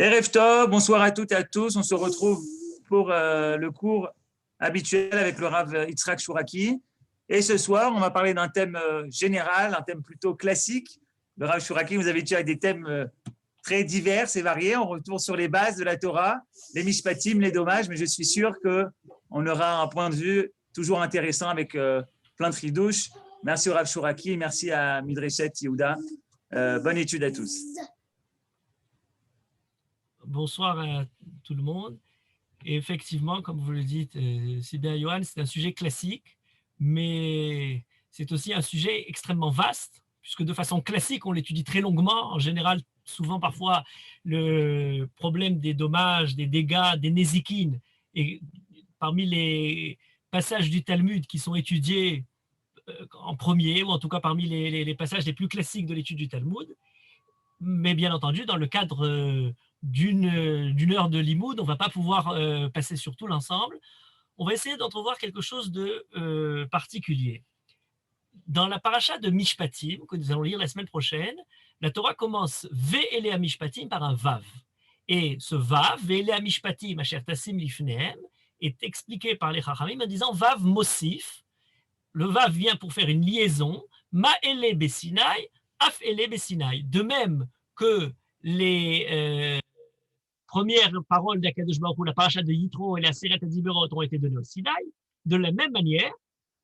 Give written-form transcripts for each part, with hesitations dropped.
Erev Tov, bonsoir à toutes et à tous. On se retrouve pour le cours habituel avec le Rav Yitzhak Chouraki. Et ce soir, on va parler d'un thème général, un thème plutôt classique. Le Rav Chouraki nous habitue avec des thèmes très divers et variés. On retourne sur les bases de la Torah, les mishpatim, les dommages, mais je suis sûr qu'on aura un point de vue toujours intéressant avec plein de chidouches. Merci au Rav Chouraki, merci à Midreshet Yehuda. Bonne étude à tous. Bonsoir à tout le monde. Et effectivement, comme vous le dites, si bien Johan, c'est un sujet classique, mais c'est aussi un sujet extrêmement vaste, puisque de façon classique, on l'étudie très longuement. En général, souvent, parfois, le problème des dommages, des dégâts, des nézikines, et parmi les passages du Talmud qui sont étudiés en premier, ou en tout cas parmi les passages les plus classiques de l'étude du Talmud. Mais bien entendu, dans le cadre d'une heure de limoud, on ne va pas pouvoir passer sur tout l'ensemble. On va essayer d'entrevoir quelque chose de particulier. Dans la paracha de Mishpatim, que nous allons lire la semaine prochaine, la Torah commence Ve'elea Mishpatim par un Vav. Et ce Vav, Ve'elea Mishpatim asher tasim lifnehem, est expliqué par les Chachamim en disant Vav Mosif. Le Vav vient pour faire une liaison, Ma'ele Bessinai, Af-ele Bessinai. De même que les premières paroles d'Akadosh Baruch Hu, la paracha de Yitro et la Seret Adiberot ont été données au Sinaï, de la même manière,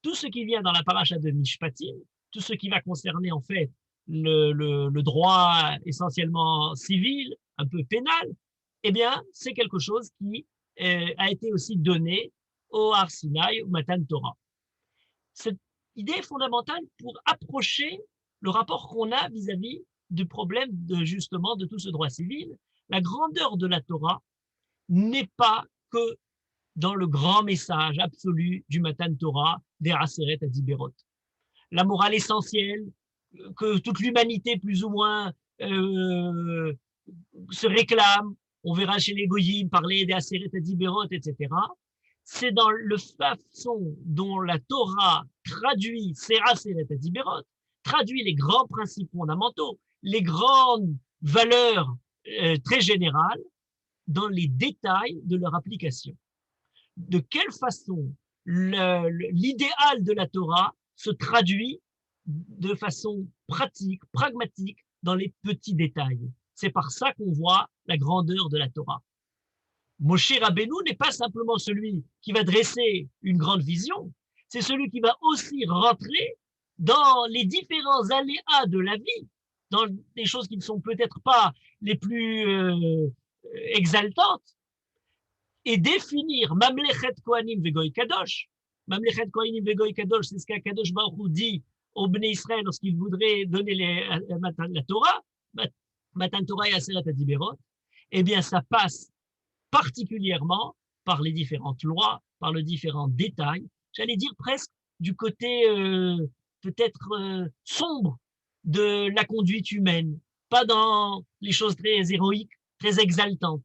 tout ce qui vient dans la paracha de Mishpatim, tout ce qui va concerner en fait le droit essentiellement civil, un peu pénal, eh bien, c'est quelque chose qui a été aussi donné au Har Sinaï, au Matan Torah. Cette idée est fondamentale pour approcher le rapport qu'on a vis-à-vis du problème justement de tout ce droit civil. La grandeur de la Torah n'est pas que dans le grand message absolu du Matan Torah, des Aseret Adiberot. La morale essentielle, que toute l'humanité plus ou moins se réclame, on verra chez les Goyim parler des Aseret Adiberot, etc. C'est dans la façon dont la Torah traduit ces Aseret Adiberot, traduit les grands principes fondamentaux, les grandes valeurs très générales, dans les détails de leur application. De quelle façon l'idéal de la Torah se traduit de façon pratique, pragmatique, dans les petits détails. C'est par ça qu'on voit la grandeur de la Torah. Moshe Rabbeinu n'est pas simplement celui qui va dresser une grande vision, c'est celui qui va aussi rentrer dans les différents aléas de la vie, dans des choses qui ne sont peut-être pas les plus exaltantes, et définir Mamlechet Kohanim Vegoy Kadosh. Mamlechet Kohanim Vegoy Kadosh, c'est ce qu'Akadosh Baruch Hu dit aux Bnei Israël lorsqu'il voudrait donner la Torah, Matan Torah et Aseret Adiberot. Eh bien, ça passe particulièrement par les différentes lois, par les différents détails, j'allais dire presque du côté peut-être sombre de la conduite humaine, pas dans les choses très héroïques, très exaltantes.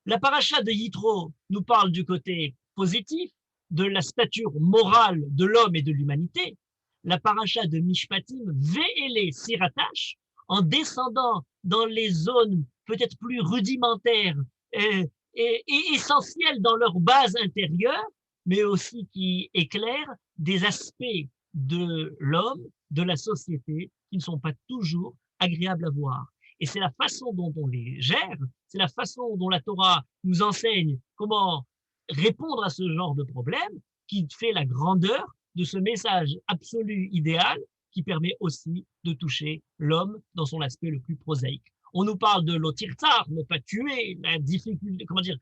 La paracha de Yitro nous parle du côté positif, de la stature morale de l'homme et de l'humanité. La paracha de Mishpatim, Ve'ele Siratash, en descendant dans les zones peut-être plus rudimentaires et essentielles dans leur base intérieure, mais aussi qui éclairent des aspects de l'homme, de la société, qui ne sont pas toujours agréables à voir. Et c'est la façon dont on les gère, c'est la façon dont la Torah nous enseigne comment répondre à ce genre de problème qui fait la grandeur de ce message absolu idéal qui permet aussi de toucher l'homme dans son aspect le plus prosaïque. On nous parle de l'otirtsar, ne pas tuer, la difficulté, comment dire,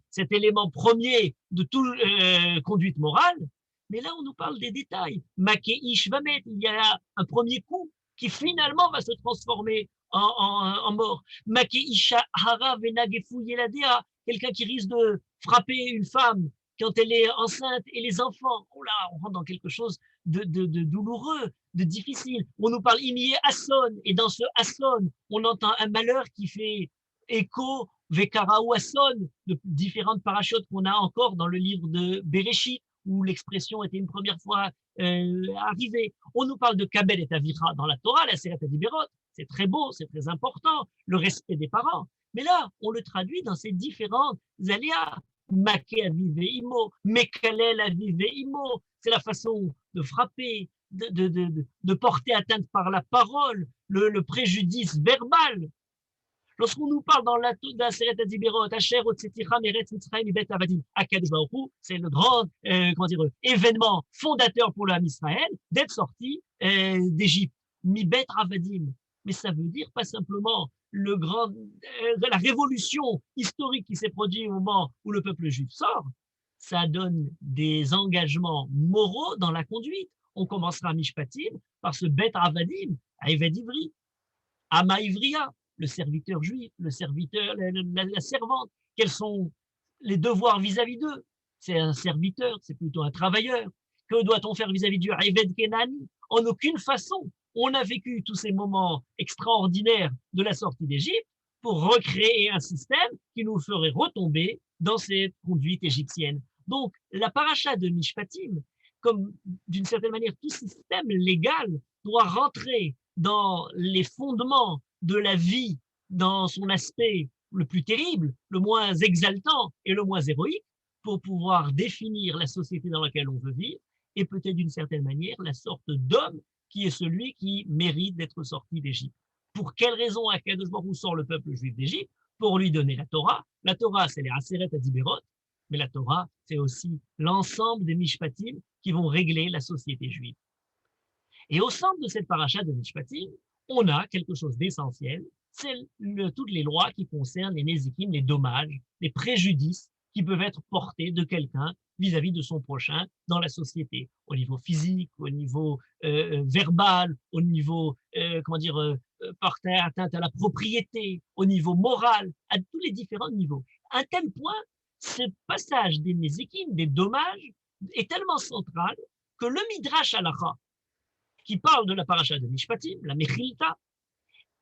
cet élément premier de toute conduite morale. Mais là, on nous parle des détails. Makeish vamet, il y a un premier coup qui finalement va se transformer en mort. Makeisha hara venagefu yeladea, quelqu'un qui risque de frapper une femme quand elle est enceinte et les enfants. Oh là, on rentre dans quelque chose de douloureux, de difficile. On nous parle imier Asson, et dans ce Asson, on entend un malheur qui fait écho Vekara ou Asson, de différentes parachutes qu'on a encore dans le livre de Bereshit, où l'expression était une première fois arrivée. On nous parle de Kabel et Avira dans la Torah, la Seret Adiberot. C'est très beau, c'est très important, le respect des parents. Mais là, on le traduit dans ces différents aléas. Maké avive imo, mekalel avive imo. C'est la façon de frapper, de porter atteinte par la parole, le préjudice verbal. Lorsqu'on nous parle dans la Seret Adiberot, Asher Otseticha Meretz Mitzrayim Ibet Avadim, Akadosh Baruch Hu, c'est le grand événement fondateur pour l'âme Israël d'être sorti d'Égypte. Mibet Avadim. Mais ça veut dire pas simplement la révolution historique qui s'est produite au moment où le peuple juif sort. Ça donne des engagements moraux dans la conduite. On commencera à Mishpatim par ce Bet Avadim, à Eved Ivri, Ama Ivria, le serviteur juif, le serviteur, la servante. Quels sont les devoirs vis-à-vis d'eux? C'est un serviteur, c'est plutôt un travailleur. Que doit-on faire vis-à-vis du Eved Kenani? En aucune façon. On a vécu tous ces moments extraordinaires de la sortie d'Égypte pour recréer un système qui nous ferait retomber dans cette conduite égyptienne. Donc, la paracha de Mishpatim, comme d'une certaine manière tout système légal, doit rentrer dans les fondements de la vie, dans son aspect le plus terrible, le moins exaltant et le moins héroïque, pour pouvoir définir la société dans laquelle on veut vivre et peut-être d'une certaine manière la sorte d'homme qui est celui qui mérite d'être sorti d'Égypte. Pour quelle raison Akadosh Baruch Hu sort le peuple juif d'Égypte? Pour lui donner la Torah. La Torah, c'est les Aseret Adiberot, mais la Torah, c'est aussi l'ensemble des Mishpatim qui vont régler la société juive. Et au centre de cette paracha de Mishpatim, on a quelque chose d'essentiel, c'est toutes les lois qui concernent les nézikim, les dommages, les préjudices qui peuvent être portés de quelqu'un vis-à-vis de son prochain dans la société, au niveau physique, au niveau verbal, au niveau, porter atteinte à la propriété, au niveau moral, à tous les différents niveaux. À un tel point, ce passage des nézikim, des dommages, est tellement central que le Midrash Halacha, qui parle de la paracha de Mishpatim, la Mechilta,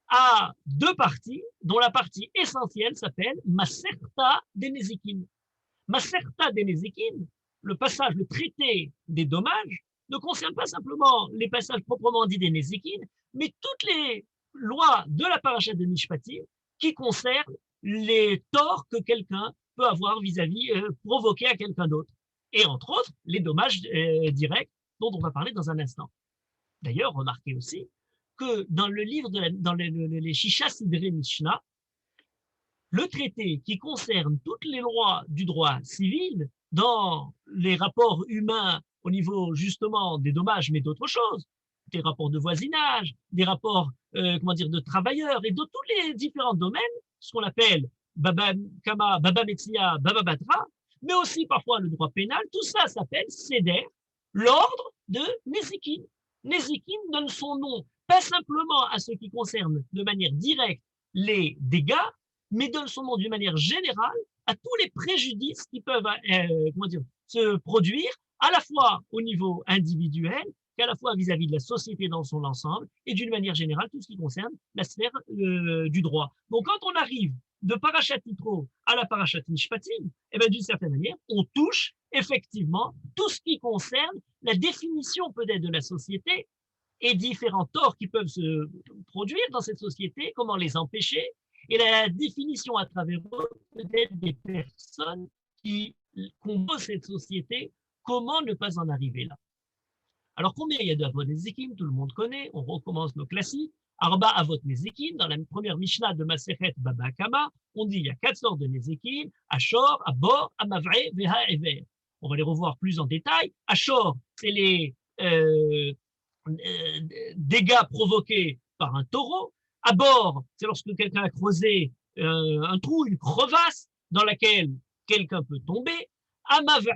a deux parties, dont la partie essentielle s'appelle Maserta des Nezikim. Maserta des Nezikim, le passage, le traité des dommages, ne concerne pas simplement les passages proprement dits des Nezikim, mais toutes les lois de la paracha de Mishpatim qui concernent les torts que quelqu'un peut avoir vis-à-vis, provoqués à quelqu'un d'autre. Et entre autres, les dommages directs dont on va parler dans un instant. D'ailleurs, remarquez aussi que dans le livre dans les Shisha Sidrei Mishnah, le traité qui concerne toutes les lois du droit civil dans les rapports humains au niveau justement des dommages, mais d'autres choses, des rapports de voisinage, des rapports de travailleurs et de tous les différents domaines, ce qu'on appelle Baba Kama, Baba Metzia, Baba Batra, mais aussi parfois le droit pénal, tout ça s'appelle Seder, l'ordre de Nezikin. Nezikin donne son nom pas simplement à ce qui concerne de manière directe les dégâts, mais donne son nom d'une manière générale à tous les préjudices qui peuvent se produire à la fois au niveau individuel qu'à la fois vis-à-vis de la société dans son ensemble et d'une manière générale tout ce qui concerne la sphère du droit. Donc quand on arrive de Parashat Yitro à la Parashat Mishpatim, d'une certaine manière, on touche effectivement tout ce qui concerne la définition peut-être de la société et différents torts qui peuvent se produire dans cette société, comment les empêcher, et la définition à travers eux peut-être des personnes qui composent cette société, comment ne pas en arriver là. Alors combien il y a d'avot Nezikim? Tout le monde connaît, on recommence nos classiques. Arba avot Nezikim, dans la première Mishnah de Masechet Baba Kama, on dit il y a 4 sortes de Nezikim, Ashor, Abor, Amavre, Veha Ever. On va les revoir plus en détail. Ashor, c'est les dégâts provoqués par un taureau. À bord, c'est lorsque quelqu'un a creusé un trou, une crevasse dans laquelle quelqu'un peut tomber. À Mavre,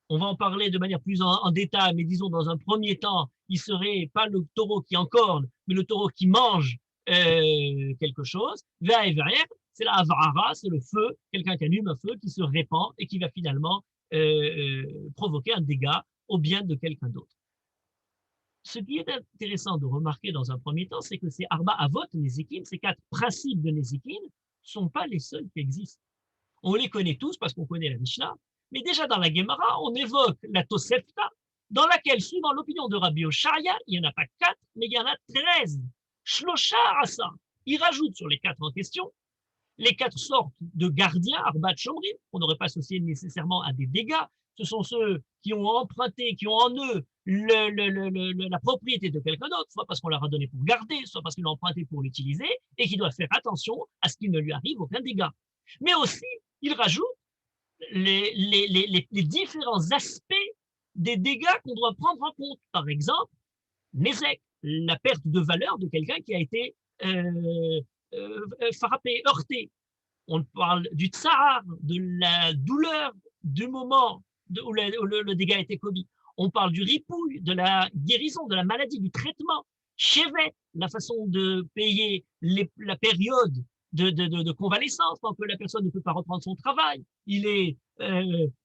on va en parler de manière plus en détail, mais disons dans un premier temps, il serait pas le taureau qui encorne, mais le taureau qui mange quelque chose. Ve'aver, c'est la avara, c'est le feu, quelqu'un qui allume un feu qui se répand et qui va finalement provoquer un dégât au bien de quelqu'un d'autre. Ce qui est intéressant de remarquer dans un premier temps, c'est que ces Arba Avot Nezikim, ces 4 principes de Nezikim, ne sont pas les seuls qui existent. On les connaît tous parce qu'on connaît la Mishnah, mais déjà dans la Gemara, on évoque la Tosefta, dans laquelle, suivant l'opinion de Rabbi Oshaya, il n'y en a pas 4, mais il y en a 13. Shlosha Asa. Il rajoute sur les 4 en question Les 4 sortes de gardiens, Arbat Shomrim, on n'aurait pas associé nécessairement à des dégâts, ce sont ceux qui ont emprunté, qui ont en eux la propriété de quelqu'un d'autre, soit parce qu'on leur a donné pour garder, soit parce qu'ils l'ont emprunté pour l'utiliser, et qui doivent faire attention à ce qu'il ne lui arrive aucun dégât. Mais aussi, il rajoute les différents aspects des dégâts qu'on doit prendre en compte. Par exemple, Nézek, la perte de valeur de quelqu'un qui a été frappé, heurté. On parle du tsar, de la douleur du moment où le dégât a été commis. On parle du ripouille, de la guérison, de la maladie, du traitement. Chevet, la façon de payer la période de convalescence, tant que la personne ne peut pas reprendre son travail, il est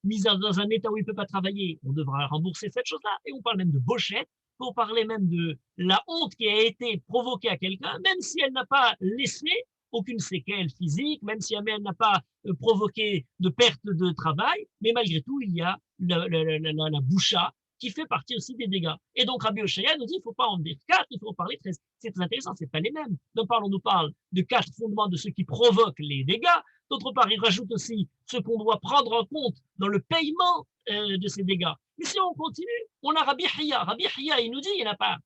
mis dans un état où il ne peut pas travailler, on devra rembourser cette chose-là. Et on parle même de bochette, pour parler même de la honte qui a été provoquée à quelqu'un, même si elle n'a pas laissé aucune séquelle physique, même si elle n'a pas provoqué de perte de travail, mais malgré tout, il y a la boucha qui fait partie aussi des dégâts. Et donc, Rabbi Oshaya nous dit, il ne faut pas en dire 4, il faut en parler 13. C'est très intéressant, ce n'est pas les mêmes. Donc, on nous parle de 4 fondements de ce qui provoque les dégâts. D'autre part, il rajoute aussi ce qu'on doit prendre en compte dans le paiement de ces dégâts. Mais si on continue, on a Rabbi Hiya. Rabbi Hiya, il nous dit, il n'y en a pas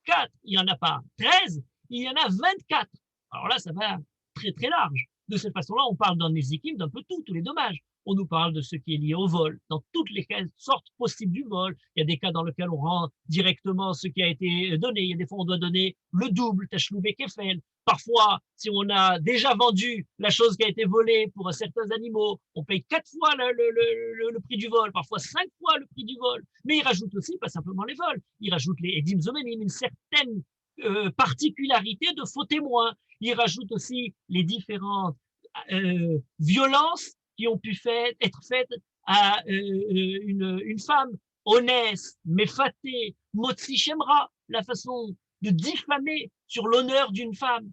4, il n'y en a pas 13, il y en a 24. Alors là, ça va très très large. De cette façon-là, on parle dans Nézikim d'un peu tout, tous les dommages. On nous parle de ce qui est lié au vol, dans toutes les sortes possibles du vol. Il y a des cas dans lesquels on rend directement ce qui a été donné. Il y a des fois, on doit donner le double, tachloubé kefel. Parfois, si on a déjà vendu la chose qui a été volée pour certains animaux, on paye 4 fois le prix du vol, parfois 5 fois le prix du vol. Mais il rajoute aussi, pas simplement les vols, il rajoute les edim zomenim, une certaine particularité de faux témoins. Il rajoute aussi les différentes violences qui ont pu être faites à une femme honnête, méfatée, motzi shemra, la façon de diffamer sur l'honneur d'une femme.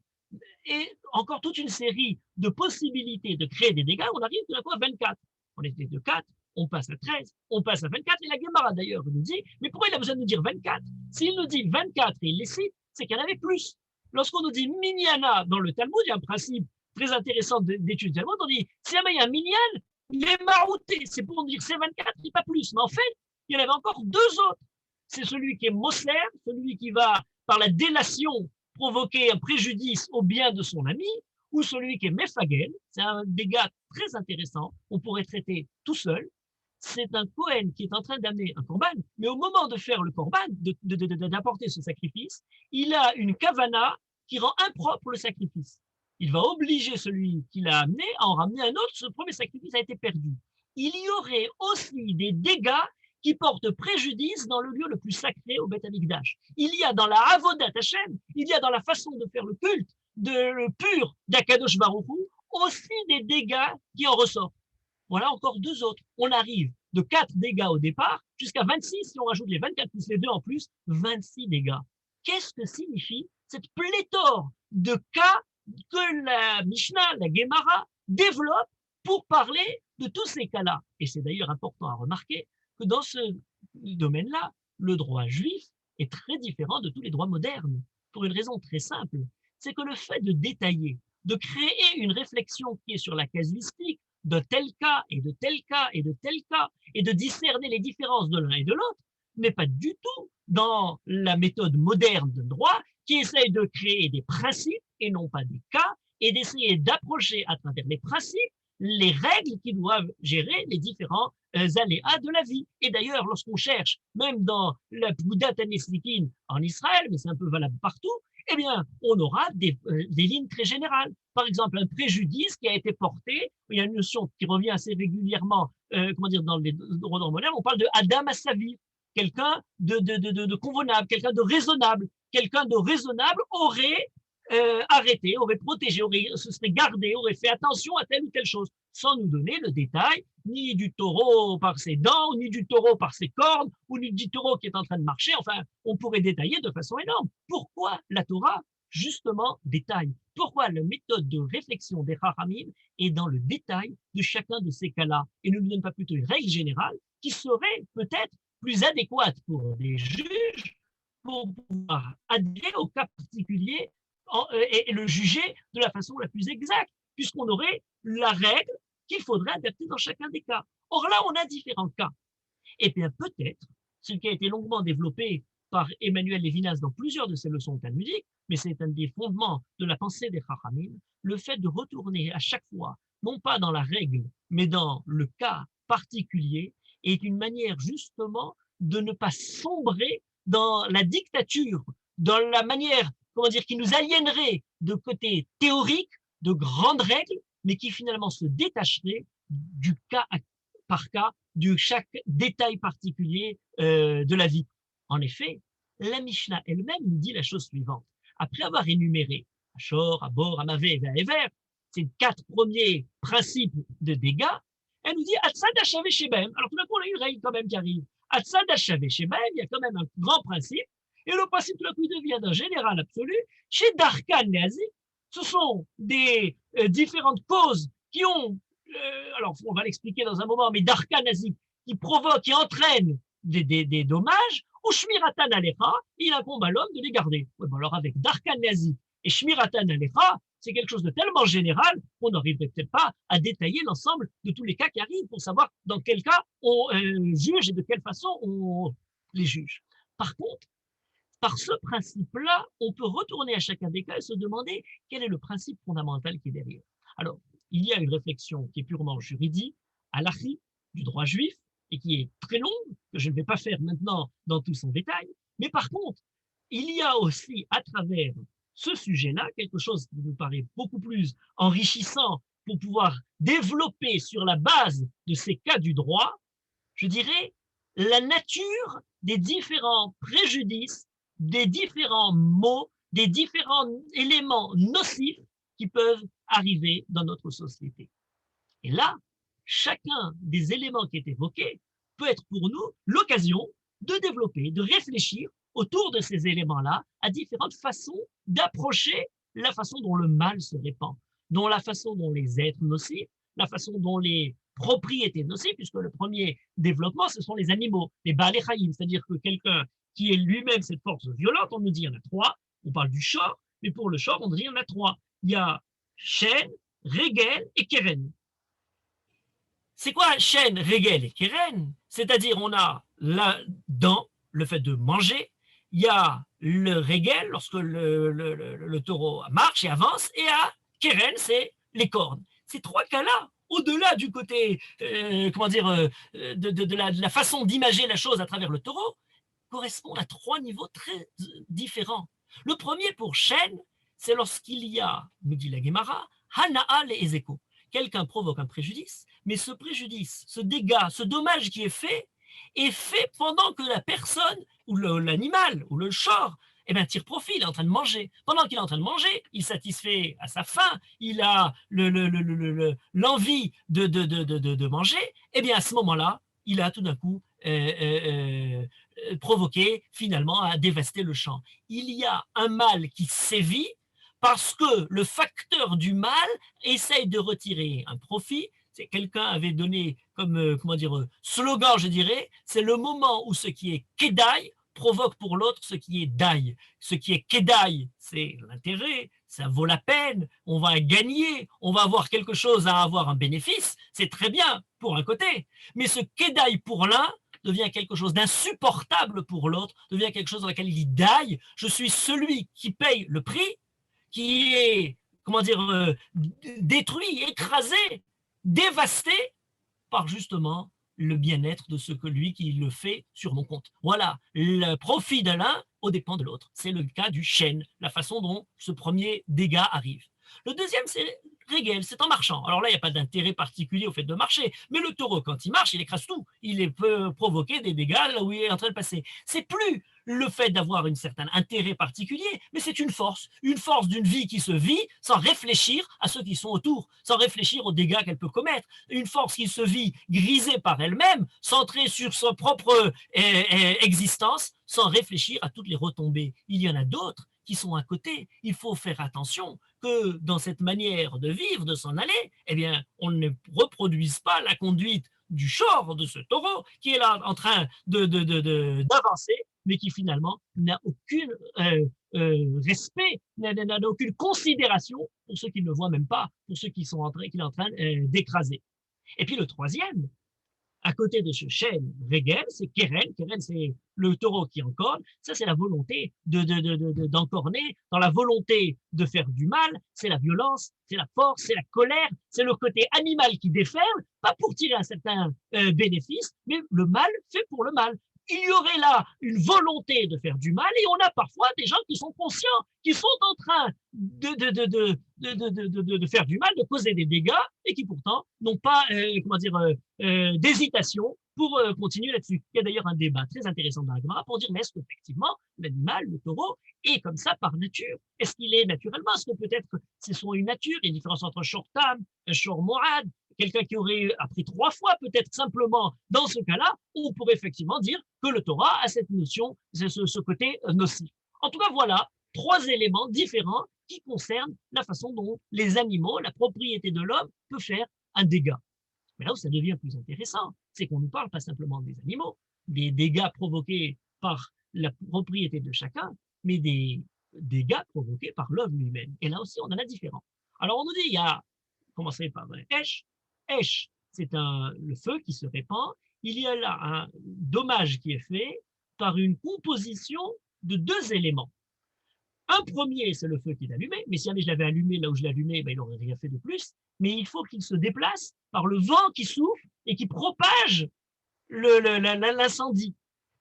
Et encore toute une série de possibilités de créer des dégâts. On arrive tout d'un coup à 24. On était de 4, on passe à 13, on passe à 24. Et la Gemara d'ailleurs nous dit, mais pourquoi il a besoin de nous dire 24? S'il nous dit 24 et il les cite, c'est qu'il y en avait plus. Lorsqu'on nous dit minyana dans le Talmud, il y a un principe très intéressant d'étude Talmud, on dit, si jamais il y a un minyan, il est marouté, c'est pour dire c'est 24 et pas plus. Mais en fait, il y en avait encore 2 autres. C'est celui qui est Mosler, celui qui va, par la délation, provoquer un préjudice au bien de son ami, ou celui qui est Mefagel, c'est un dégât très intéressant, on pourrait traiter tout seul. C'est un Kohen qui est en train d'amener un korban, mais au moment de faire le korban, d'apporter ce sacrifice, il a une kavana qui rend impropre le sacrifice. Il va obliger celui qui l'a amené à en ramener un autre, ce premier sacrifice a été perdu. Il y aurait aussi des dégâts qui portent préjudice dans le lieu le plus sacré au Beth Amikdash. Il y a dans la Avodat Hashem, il y a dans la façon de faire le culte, le pur d'Akadosh Baruch Hu, aussi des dégâts qui en ressortent. Voilà encore 2 autres. On arrive de 4 dégâts au départ jusqu'à 26, si on rajoute les 24 plus les 2 en plus, 26 dégâts. Qu'est-ce que signifie cette pléthore de cas que la Mishnah, la Gemara, développe pour parler de tous ces cas-là? Et c'est d'ailleurs important à remarquer que dans ce domaine-là, le droit juif est très différent de tous les droits modernes, pour une raison très simple, c'est que le fait de détailler, de créer une réflexion qui est sur la casuistique, de tel cas et de tel cas et de tel cas, et de discerner les différences de l'un et de l'autre, n'est pas du tout dans la méthode moderne de droit qui essaye de créer des principes et non pas des cas, et d'essayer d'approcher à travers les principes les règles qui doivent gérer les différents aléas de la vie. Et d'ailleurs, lorsqu'on cherche, même dans la Poudat Aneslikin en Israël, mais c'est un peu valable partout, eh bien, on aura des lignes très générales. Par exemple, un préjudice qui a été porté, il y a une notion qui revient assez régulièrement, dans les droits modernes, on parle de Adam à sa vie, quelqu'un de convenable, quelqu'un de raisonnable. Quelqu'un de raisonnable aurait arrêté, aurait protégé, se serait gardé, aurait fait attention à telle ou telle chose, sans nous donner le détail, ni du taureau par ses dents, ni du taureau par ses cornes, ou ni du taureau qui est en train de marcher. Enfin, on pourrait détailler de façon énorme. Pourquoi la Torah, justement, détaille? Pourquoi la méthode de réflexion des Chachamim est dans le détail de chacun de ces cas-là et ne nous donne pas plutôt une règle générale qui serait peut-être plus adéquate pour les juges pour pouvoir adhérer au cas particulier et le juger de la façon la plus exacte. puisqu'on aurait la règle qu'il faudrait adapter dans chacun des cas. Or là, on a différents cas. Et bien peut-être, ce qui a été longuement développé par Emmanuel Lévinas dans plusieurs de ses leçons talmudiques, mais c'est un des fondements de la pensée des Chachamim, le fait de retourner à chaque fois, non pas dans la règle, mais dans le cas particulier, est une manière justement de ne pas sombrer dans la dictature, dans la manière, comment dire, qui nous aliénerait de côté théorique, de grandes règles, mais qui finalement se détacherait du cas par cas, de chaque détail particulier de la vie. En effet, la Mishnah elle-même nous dit la chose suivante. Après avoir énuméré Ashor, Abor, Amavé et Vaever, ces 4 premiers principes de dégâts, elle nous dit Atzad Hashavé Shebem. Alors tout d'un coup, on a une règle quand même qui arrive. Atzad Hashavé Shebem, il y a quand même un grand principe, et le principe tout d'un coup devient d'un général absolu. Chez Darkan Neazi, ce sont des différentes causes qui ont, alors on va l'expliquer dans un moment, mais Darkan Neazi, qui provoquent, qui entraînent des dommages, ou Shmiratan Alecha, il incombe à l'homme de les garder. Ouais, bon, alors avec Darkan Neazi et Shmiratan Alecha, c'est quelque chose de tellement général qu'on n'arriverait peut-être pas à détailler l'ensemble de tous les cas qui arrivent pour savoir dans quel cas on juge et de quelle façon on les juge. Par contre, par ce principe-là, on peut retourner à chacun des cas et se demander quel est le principe fondamental qui est derrière. Alors, il y a une réflexion qui est purement juridique, halachique, du droit juif, et qui est très longue, que je ne vais pas faire maintenant dans tout son détail, mais par contre, il y a aussi à travers ce sujet-là quelque chose qui nous paraît beaucoup plus enrichissant pour pouvoir développer sur la base de ces cas du droit, je dirais, la nature des différents préjudices, des différents maux, des différents éléments nocifs qui peuvent arriver dans notre société. Et là, chacun des éléments qui est évoqué peut être pour nous l'occasion de développer, de réfléchir autour de ces éléments-là à différentes façons d'approcher la façon dont le mal se répand, dont la façon dont les êtres nocifs, la façon dont les propriétés nocives, puisque le premier développement, ce sont les animaux, les Baalei Chayim, c'est-à-dire que quelqu'un qui est lui-même cette force violente, on nous dit il y en a 3, on parle du shor, mais pour le shor, on dit il y en a 3. Il y a Shen, Regel et Keren. C'est quoi Shen, Regel et Keren? C'est-à-dire on a la dent, le fait de manger, il y a le Regel, lorsque le taureau marche et avance, et à Keren, c'est les cornes. Ces 3 cas-là, au-delà du côté, de la façon d'imager la chose à travers le taureau, correspondent à 3 niveaux très différents. Le premier pour Shen, c'est lorsqu'il y a, nous dit la Gemara, Hana'al et Ezeko. Quelqu'un provoque un préjudice, mais ce préjudice, ce dégât, ce dommage qui est fait pendant que la personne, ou l'animal, ou le shor, tire profit, il est en train de manger. Pendant qu'il est en train de manger, il satisfait à sa faim, il a l'envie de manger, à ce moment-là, il a tout d'un coup provoqué finalement à dévaster le champ. Il y a un mal qui sévit parce que le facteur du mal essaye de retirer un profit. Quelqu'un avait donné comme slogan, je dirais, c'est le moment où ce qui est kedai provoque pour l'autre ce qui est dai. Ce qui est kedai, c'est l'intérêt, ça vaut la peine, on va gagner, on va avoir quelque chose à avoir un bénéfice, c'est très bien pour un côté. Mais ce kedai pour l'un devient quelque chose d'insupportable pour l'autre, devient quelque chose dans lequel il dit dai, je suis celui qui paye le prix, qui est, détruit, écrasé, dévasté par justement le bien-être de ce que lui qui le fait sur mon compte. Voilà, le profit de l'un au dépens de l'autre. C'est le cas du chêne, la façon dont ce premier dégât arrive. Le deuxième, c'est Regel, c'est en marchant. Alors là, il n'y a pas d'intérêt particulier au fait de marcher, mais le taureau, quand il marche, il écrase tout. Il peut provoquer des dégâts là où il est en train de passer. C'est plus le fait d'avoir un certain intérêt particulier, mais c'est une force d'une vie qui se vit sans réfléchir à ceux qui sont autour, sans réfléchir aux dégâts qu'elle peut commettre, une force qui se vit grisée par elle-même, centrée sur sa propre existence, sans réfléchir à toutes les retombées. Il y en a d'autres qui sont à côté. Il faut faire attention que dans cette manière de vivre, de s'en aller, on ne reproduise pas la conduite du shor, de ce taureau, qui est là en train d'avancer, mais qui finalement n'a aucun respect, n'a aucune considération pour ceux qui ne le voient même pas, pour ceux qui sont qu'il est en train d'écraser. Et puis le troisième, à côté de ce chêne Regel, c'est Keren. Keren, c'est le taureau qui encorne. Ça, c'est la volonté d'encorner. Dans la volonté de faire du mal, c'est la violence, c'est la force, c'est la colère, c'est le côté animal qui déferle, pas pour tirer un certain bénéfice, mais le mal fait pour le mal. Il y aurait là une volonté de faire du mal et on a parfois des gens qui sont conscients, qui sont en train de faire du mal, de causer des dégâts et qui pourtant n'ont pas d'hésitation pour continuer là-dessus. Il y a d'ailleurs un débat très intéressant dans la Gemara pour dire mais est-ce qu'effectivement l'animal, le taureau, est comme ça par nature? Est-ce qu'il est naturellement? Est-ce que peut-être c'est son une nature? Il y a une différence entre shortam, shor morad, quelqu'un qui aurait appris 3 fois peut-être simplement dans ce cas-là, on pourrait effectivement dire que le Torah a cette notion, ce côté nocif. En tout cas, voilà 3 éléments différents qui concernent la façon dont les animaux, la propriété de l'homme peut faire un dégât. Mais là où ça devient plus intéressant, c'est qu'on ne parle pas simplement des animaux, des dégâts provoqués par la propriété de chacun, mais des dégâts provoqués par l'homme lui-même. Et là aussi, on en a différents. Alors, on nous dit, il y a, commencer par Esh. Esh, c'est le feu qui se répand. Il y a là un dommage qui est fait par une composition de 2 éléments. Un premier, c'est le feu qui est allumé, mais si jamais je l'avais allumé là où je l'ai allumé, ben, il n'aurait rien fait de plus. Mais il faut qu'il se déplace par le vent qui souffle et qui propage l'incendie.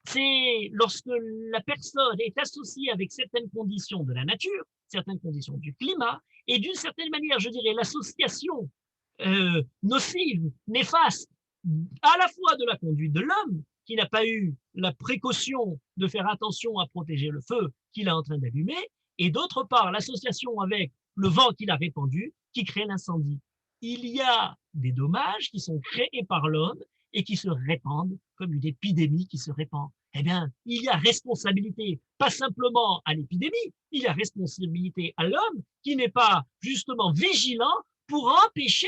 C'est lorsque la personne est associée avec certaines conditions de la nature, certaines conditions du climat, et d'une certaine manière, je dirais, l'association nocive, néfaste, à la fois de la conduite de l'homme, qui n'a pas eu la précaution de faire attention à protéger le feu qu'il est en train d'allumer, et d'autre part l'association avec le vent qu'il a répandu, qui crée l'incendie. Il y a des dommages qui sont créés par l'homme et qui se répandent comme une épidémie qui se répand. Eh bien, il y a responsabilité, pas simplement à l'épidémie, il y a responsabilité à l'homme qui n'est pas justement vigilant pour empêcher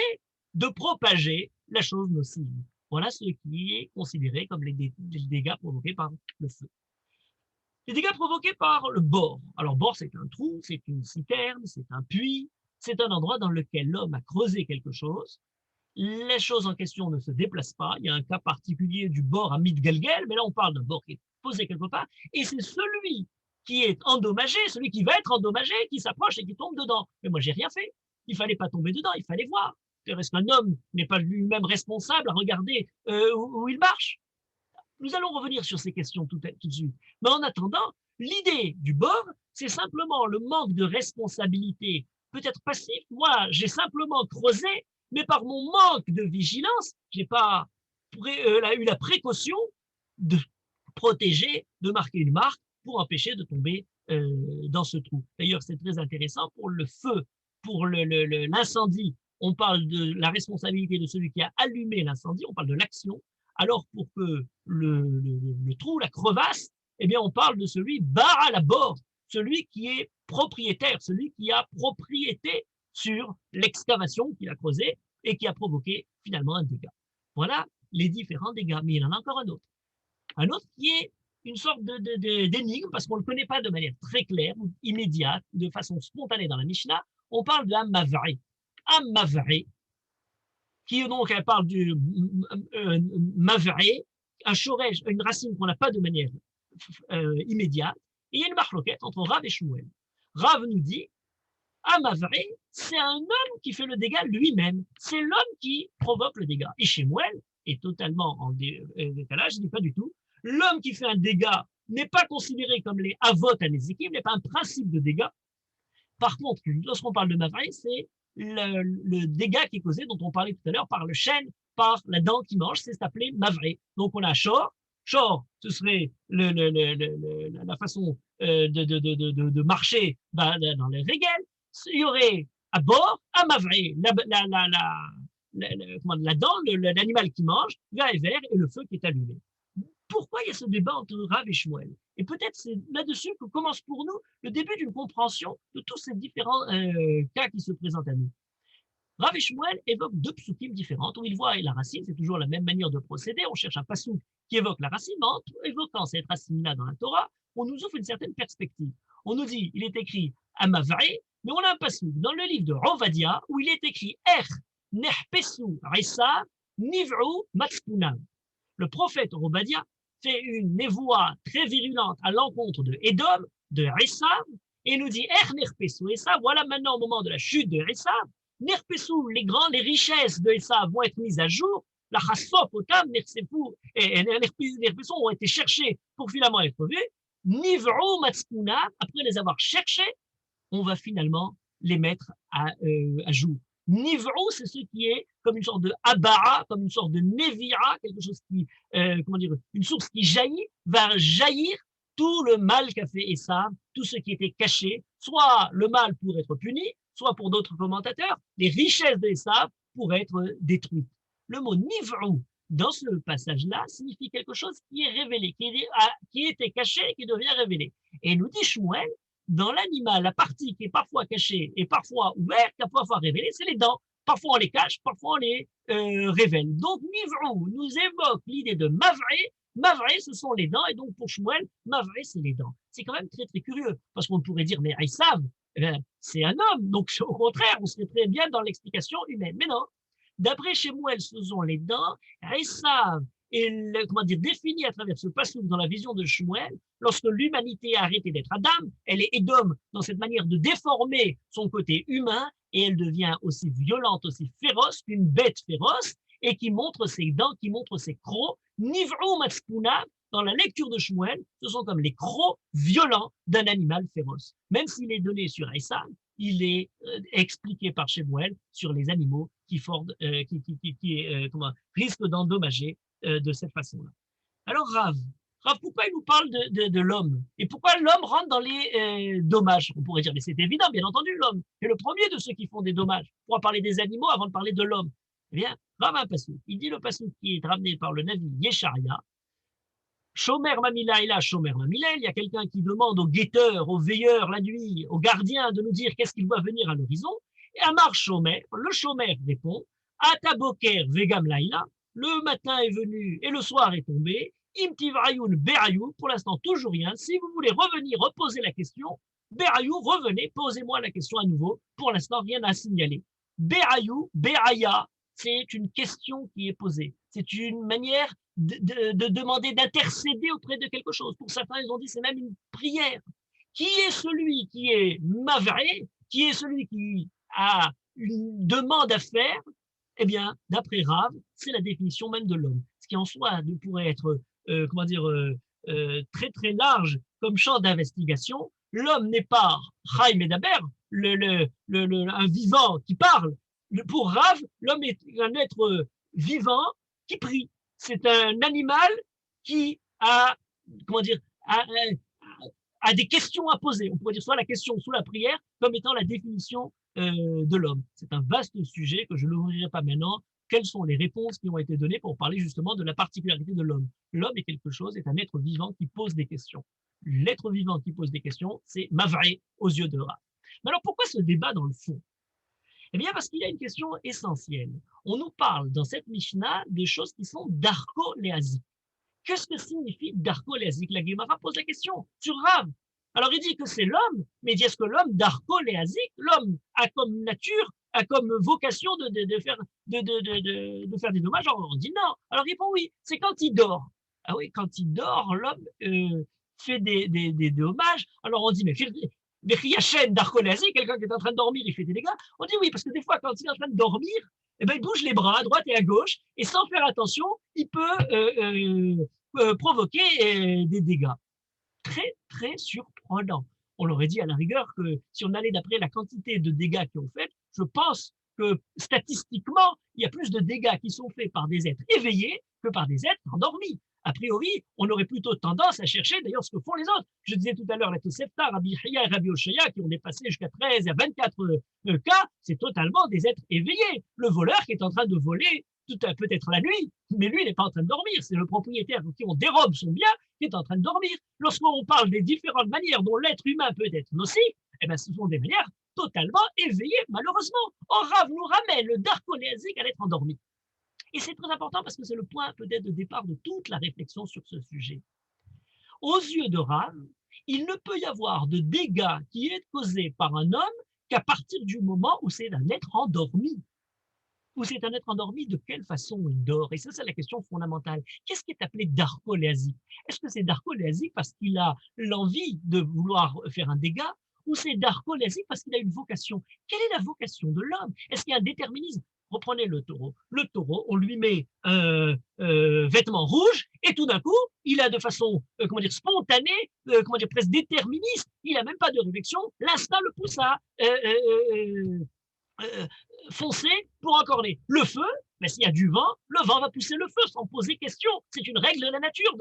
de propager la chose nocive. Voilà ce qui est considéré comme les dégâts provoqués par le feu. Les dégâts provoqués par le bore. Alors, bore, c'est un trou, c'est une citerne, c'est un puits, c'est un endroit dans lequel l'homme a creusé quelque chose. Les choses en question ne se déplacent pas. Il y a un cas particulier du bord à Midgalgel, mais là, on parle d'un bord qui est posé quelque part. Et c'est celui qui est endommagé, celui qui va être endommagé, qui s'approche et qui tombe dedans. Mais moi, j'ai rien fait. Il fallait pas tomber dedans, il fallait voir. Est-ce qu'un homme n'est pas lui-même responsable à regarder où il marche? Nous allons revenir sur ces questions tout de suite. Mais en attendant, l'idée du bord, c'est simplement le manque de responsabilité, peut-être passif. Moi, j'ai simplement creusé, mais par mon manque de vigilance, j'ai pas eu la précaution de protéger, de marquer une marque pour empêcher de tomber dans ce trou. D'ailleurs, c'est très intéressant pour le feu, pour l'incendie. On parle de la responsabilité de celui qui a allumé l'incendie, on parle de l'action. Alors, pour que le trou, la crevasse, eh bien, on parle de celui bas à la bord, celui qui est propriétaire, celui qui a propriété sur l'excavation qu'il a creusée et qui a provoqué finalement un dégât. Voilà les différents dégâts. Mais il en a encore un autre. Un autre qui est une sorte d'énigme parce qu'on ne le connaît pas de manière très claire, ou immédiate, de façon spontanée dans la Mishnah. On parle de Hammavri. Hammavri, qui donc elle parle du mavri, un shoresh, une racine qu'on n'a pas de manière immédiate. Et il y a une marloquette entre Rav et Shmuel. Rav nous dit, Mavri, c'est un homme qui fait le dégât lui-même. C'est l'homme qui provoque le dégât. Et Shmuel est totalement en décalage, il n'est pas du tout. L'homme qui fait un dégât n'est pas considéré comme les avot anézikim, n'est pas un principe de dégât. Par contre, lorsqu'on parle de Mavri, c'est le dégât qui est causé, dont on parlait tout à l'heure, par le chêne, par la dent qui mange, c'est appelé Mavri. Donc on a Shor. Shor, ce serait la façon de marcher dans les régales. Il y aurait à bord un Mavri, la dent, l'animal qui mange, vert et vert, et le feu qui est allumé. Pourquoi il y a ce débat entre Rav et Shmuel? Et peut-être c'est là-dessus que commence pour nous le début d'une compréhension de tous ces différents cas qui se présentent à nous. Rav et Shmuel évoquent deux psukim différentes où ils voient la racine, c'est toujours la même manière de procéder. On cherche un passouk qui évoque la racine, mais en évoquant cette racine-là dans la Torah, on nous offre une certaine perspective. On nous dit, il est écrit Amavri, mais on a un passouk dans le livre de Ovadia où il est écrit nehpesu Isa niv'u matspunam. Le prophète Ovadia fait une névoie très virulente à l'encontre de Édom, de Esav, et nous dit nehpesu Esav. Voilà maintenant au moment de la chute de Esav, nehpesu, les richesses de Esav vont être mises à jour. La chassof otam et nehpesu ont été cherchés pour finalement être vus. Niv'u matspunam, après les avoir cherchés, on va finalement les mettre à jour. Niv'u, c'est ce qui est comme une sorte de abara, comme une sorte de nevira, quelque chose qui, une source qui jaillit, va jaillir tout le mal qu'a fait Esav, tout ce qui était caché, soit le mal pour être puni, soit pour d'autres commentateurs, les richesses d'Esav pour être détruites. Le mot niv'u, dans ce passage-là, signifie quelque chose qui est révélé, qui était caché et qui devient révélé. Et nous dit Shmuel, dans l'animal, la partie qui est parfois cachée et parfois ouverte, parfois révélée, c'est les dents. Parfois on les cache, parfois on les révèle. Donc Niv'u nous évoque l'idée de Mavré. Mavré, ce sont les dents, et donc pour Shmuel, Mavré, c'est les dents. C'est quand même très très curieux, parce qu'on pourrait dire, mais Esav, c'est un homme, donc au contraire, on serait très bien dans l'explication humaine. Mais non, d'après Shmuel, ce sont les dents. Esav est défini à travers ce passage dans la vision de Shmuel, lorsque l'humanité a arrêté d'être Adam, elle est Édom dans cette manière de déformer son côté humain, et elle devient aussi violente, aussi féroce qu'une bête féroce, et qui montre ses dents, qui montre ses crocs. Niv'u matspuna, dans la lecture de Shmuel, ce sont comme les crocs violents d'un animal féroce. Même s'il est donné sur Esav, il est expliqué par Shmuel sur les animaux qui risquent d'endommager de cette façon-là. Alors Rav, pourquoi il nous parle de l'homme? Et pourquoi l'homme rentre dans les dommages? On pourrait dire, mais c'est évident, bien entendu, l'homme est le premier de ceux qui font des dommages. On pourra parler des animaux avant de parler de l'homme. Eh bien, Rav a un passouk. Il dit le passouk qui est ramené par le Navi Yesharia. Shomer Mamila, il y a quelqu'un qui demande au guetteur, au veilleur la nuit, au gardien de nous dire qu'est-ce qu'il voit venir à l'horizon. Et Amar Shomer, le Shomer répond, Ataboker Vegam Laila, le matin est venu et le soir est tombé. Imtivrayun Berayou, pour l'instant toujours rien. Si vous voulez revenir, reposer la question, Berayou, revenez, posez-moi la question à nouveau. Pour l'instant, rien à signaler. Berayou, Beraya, c'est une question qui est posée. C'est une manière de demander, d'intercéder auprès de quelque chose. Pour certains, ils ont dit c'est même une prière. Qui est celui qui est mavré? Qui est celui qui a une demande à faire? Eh bien, d'après Rav, c'est la définition même de l'homme. Ce qui en soi pourrait être, très très large comme champ d'investigation. L'homme n'est pas Chaim Medaber, un vivant qui parle. Pour Rav, l'homme est un être vivant qui prie. C'est un animal qui a, a des questions à poser. On pourrait dire soit la question, soit la prière, comme étant la définition de l'homme. C'est un vaste sujet que je ne l'ouvrirai pas maintenant. Quelles sont les réponses qui ont été données pour parler justement de la particularité de l'homme? L'homme est quelque chose, est un être vivant qui pose des questions. L'être vivant qui pose des questions, c'est mavré aux yeux de Rav. Mais alors pourquoi ce débat dans le fond? Eh bien parce qu'il y a une question essentielle. On nous parle dans cette Mishnah des choses qui sont darko-léasiques. Qu'est-ce que signifie darko-léasique? La Gemara pose la question sur Rav. Alors il dit que c'est l'homme, mais il dit est-ce que l'homme darko-léasique, l'homme a comme nature, a comme vocation de faire des dommages? Alors on dit non. Alors il répond oui, c'est quand il dort. Ah oui, quand il dort, l'homme fait des dommages. Alors on dit mais Yachem darko-léasique, quelqu'un qui est en train de dormir, il fait des dégâts. On dit oui, parce que des fois quand il est en train de dormir, eh ben, il bouge les bras à droite et à gauche, et sans faire attention, il peut provoquer des dégâts. Très, très surprenant. On aurait dit à la rigueur que si on allait d'après la quantité de dégâts qui ont fait, je pense que statistiquement, il y a plus de dégâts qui sont faits par des êtres éveillés que par des êtres endormis. A priori, on aurait plutôt tendance à chercher d'ailleurs ce que font les autres. Je disais tout à l'heure, la Tosefta, Rabbi Chia et Rabbi Oshaya, qui ont dépassé jusqu'à 13 et 24 cas, c'est totalement des êtres éveillés. Le voleur qui est en train de voler, peut-être la nuit, mais lui, il n'est pas en train de dormir. C'est le propriétaire qui on dérobe son bien qui est en train de dormir. Lorsqu'on parle des différentes manières dont l'être humain peut être nocif, eh ben, ce sont des manières totalement éveillé, malheureusement. Or, Rav nous ramène le darkoléazik à l'être endormi. Et c'est très important parce que c'est le point peut-être de départ de toute la réflexion sur ce sujet. Aux yeux de Rav, il ne peut y avoir de dégâts qui est causé par un homme qu'à partir du moment où c'est un être endormi. Ou c'est un être endormi, de quelle façon il dort? Et ça, c'est la question fondamentale. Qu'est-ce qui est appelé darkoléasique? Est-ce que c'est darkoléasique parce qu'il a l'envie de vouloir faire un dégât? Ou c'est darkoléasique parce qu'il a une vocation? Quelle est la vocation de l'homme? Est-ce qu'il y a un déterminisme? Reprenez le taureau. Le taureau, on lui met un vêtement rouge et tout d'un coup, il a de façon comment dire, spontanée, comment dire, presque déterministe, il n'a même pas de réflexion, l'instinct le pousse à foncer pour encorner. Le feu, mais s'il y a du vent, le vent va pousser le feu sans poser question. C'est une règle de la nature,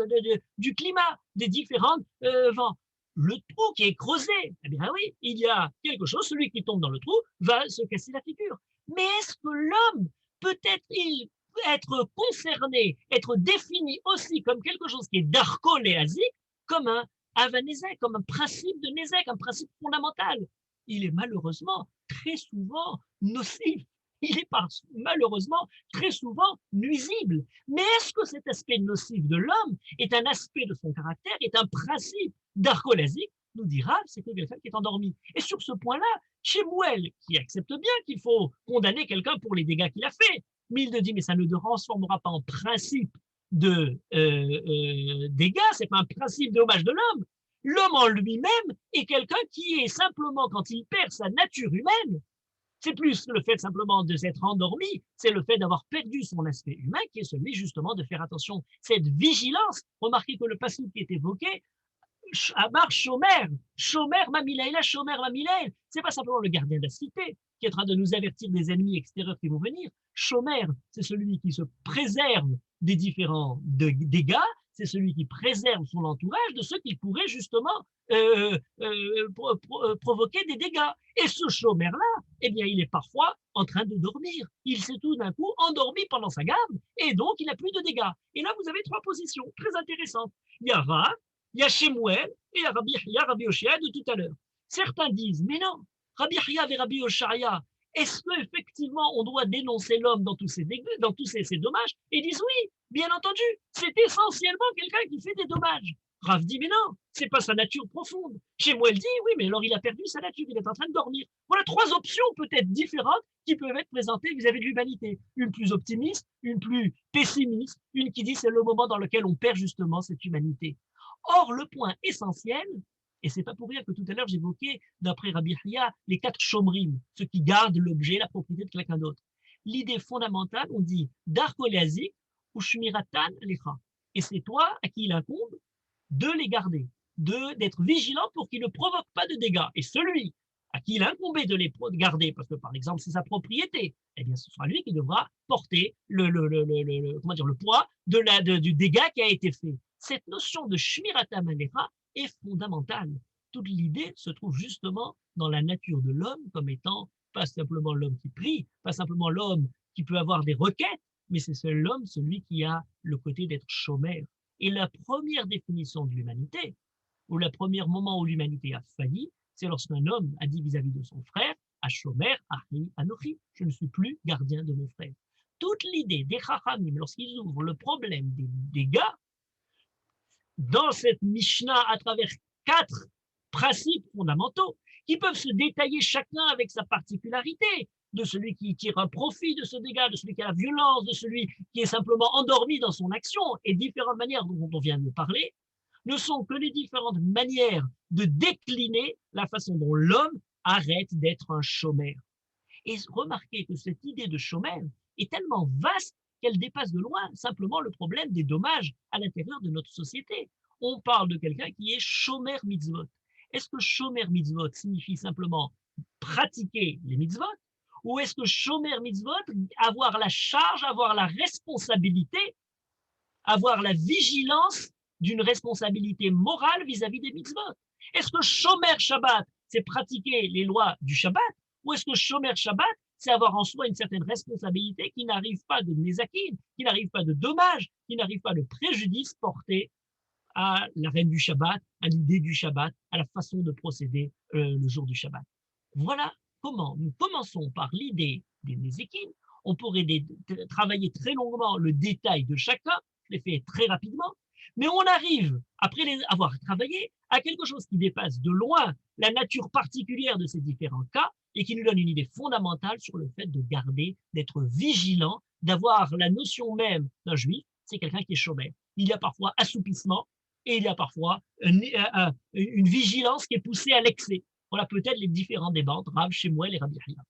du climat, des différents vents. Le trou qui est creusé, eh bien oui, il y a quelque chose, celui qui tombe dans le trou va se casser la figure. Mais est-ce que l'homme peut-il être concerné, être défini aussi comme quelque chose qui est darko-léasique, comme un avanézek, comme un principe de nézek, un principe fondamental? Il est malheureusement très souvent nocif. Il est malheureusement très souvent nuisible. Mais est-ce que cet aspect nocif de l'homme est un aspect de son caractère, est un principe darkolasique? Nous dira, c'est que quelqu'un qui est endormi. Et sur ce point-là, Shemuel, qui accepte bien qu'il faut condamner quelqu'un pour les dégâts qu'il a fait, mais il dit, mais ça ne transformera pas en principe de dégâts, c'est pas un principe de hommage de l'homme. L'homme en lui-même est quelqu'un qui est simplement, quand il perd sa nature humaine, c'est plus le fait simplement de s'être endormi, c'est le fait d'avoir perdu son aspect humain qui est celui justement de faire attention. Cette vigilance, remarquez que le passage qui est évoqué, Amar Shomer, Shomer Mamilaïla, Shomer Mamilaïl, c'est pas simplement le gardien de la cité qui est en train de nous avertir des ennemis extérieurs qui vont venir. Shomer, c'est celui qui se préserve des différents dégâts, c'est celui qui préserve son entourage de ceux qui pourraient justement provoquer des dégâts. Et ce chômeur-là, eh bien, il est parfois en train de dormir. Il s'est tout d'un coup endormi pendant sa garde et donc il n'a plus de dégâts. Et là, vous avez trois positions très intéressantes. Il y a Rav, il y a Shemuel et il y a Rabbi Chia, Rabbi Oshaya de tout à l'heure. Certains disent, mais non, Rabbi Chia et Rabbi Oshaya, est-ce qu'effectivement on doit dénoncer l'homme dans tous ces dommages? Et ils disent oui, bien entendu, c'est essentiellement quelqu'un qui fait des dommages. Rav dit, mais non, c'est pas sa nature profonde. Shemuel dit, oui, mais alors il a perdu sa nature, il est en train de dormir. Voilà trois options peut-être différentes qui peuvent être présentées vis-à-vis de l'humanité. Une plus optimiste, une plus pessimiste, une qui dit c'est le moment dans lequel on perd justement cette humanité. Or, le point essentiel, et c'est pas pour rien que tout à l'heure j'évoquais, d'après Rabbi Chia, les quatre shomrim, ceux qui gardent l'objet, la propriété de quelqu'un d'autre. L'idée fondamentale, on dit darkoléazik ou shmiratan lecha. Et c'est toi à qui il incombe de les garder, d'être vigilant pour qu'ils ne provoquent pas de dégâts. Et celui à qui il incombait de les garder, parce que par exemple c'est sa propriété, eh bien ce sera lui qui devra porter le poids du dégât qui a été fait. Cette notion de shmirata manecha est fondamentale. Toute l'idée se trouve justement dans la nature de l'homme comme étant pas simplement l'homme qui prie, pas simplement l'homme qui peut avoir des requêtes, mais c'est l'homme, celui qui a le côté d'être chômeur. Et la première définition de l'humanité, ou le premier moment où l'humanité a failli, c'est lorsqu'un homme a dit vis-à-vis de son frère, Ashomer, Ahi, Anochi, je ne suis plus gardien de mon frère. Toute l'idée des Chachamim, lorsqu'ils ouvrent le problème des dégâts, dans cette Mishnah à travers 4 principes fondamentaux qui peuvent se détailler chacun avec sa particularité, de celui qui tire un profit de ce dégât, de celui qui a la violence, de celui qui est simplement endormi dans son action, et différentes manières dont on vient de parler, ne sont que les différentes manières de décliner la façon dont l'homme arrête d'être un chômeur. Et remarquez que cette idée de chômeur est tellement vaste qu'elle dépasse de loin simplement le problème des dommages à l'intérieur de notre société. On parle de quelqu'un qui est chômeur mitzvot. Est-ce que chômeur mitzvot signifie simplement pratiquer les mitzvot, ou est-ce que chômeur mitzvot, avoir la charge, avoir la responsabilité, avoir la vigilance d'une responsabilité morale vis-à-vis des mitzvot? Est-ce que chômeur Shabbat, c'est pratiquer les lois du Shabbat, ou est-ce que chômeur Shabbat, c'est avoir en soi une certaine responsabilité qui n'arrive pas de nézakim, qui n'arrive pas de dommages, qui n'arrive pas de préjudice porté à la reine du Shabbat, à l'idée du Shabbat, à la façon de procéder le jour du Shabbat. Voilà comment nous commençons par l'idée des Nézékim. On pourrait travailler très longuement le détail de chacun, je l'ai fait très rapidement, mais on arrive, après les avoir travaillé, à quelque chose qui dépasse de loin la nature particulière de ces différents cas et qui nous donne une idée fondamentale sur le fait de garder, d'être vigilant, d'avoir la notion même d'un juif, c'est quelqu'un qui est chômeur. Il y a parfois assoupissement et il y a parfois une vigilance qui est poussée à l'excès. Voilà peut-être les différents débats entre Rav Shemuel et Rabbi Akiva.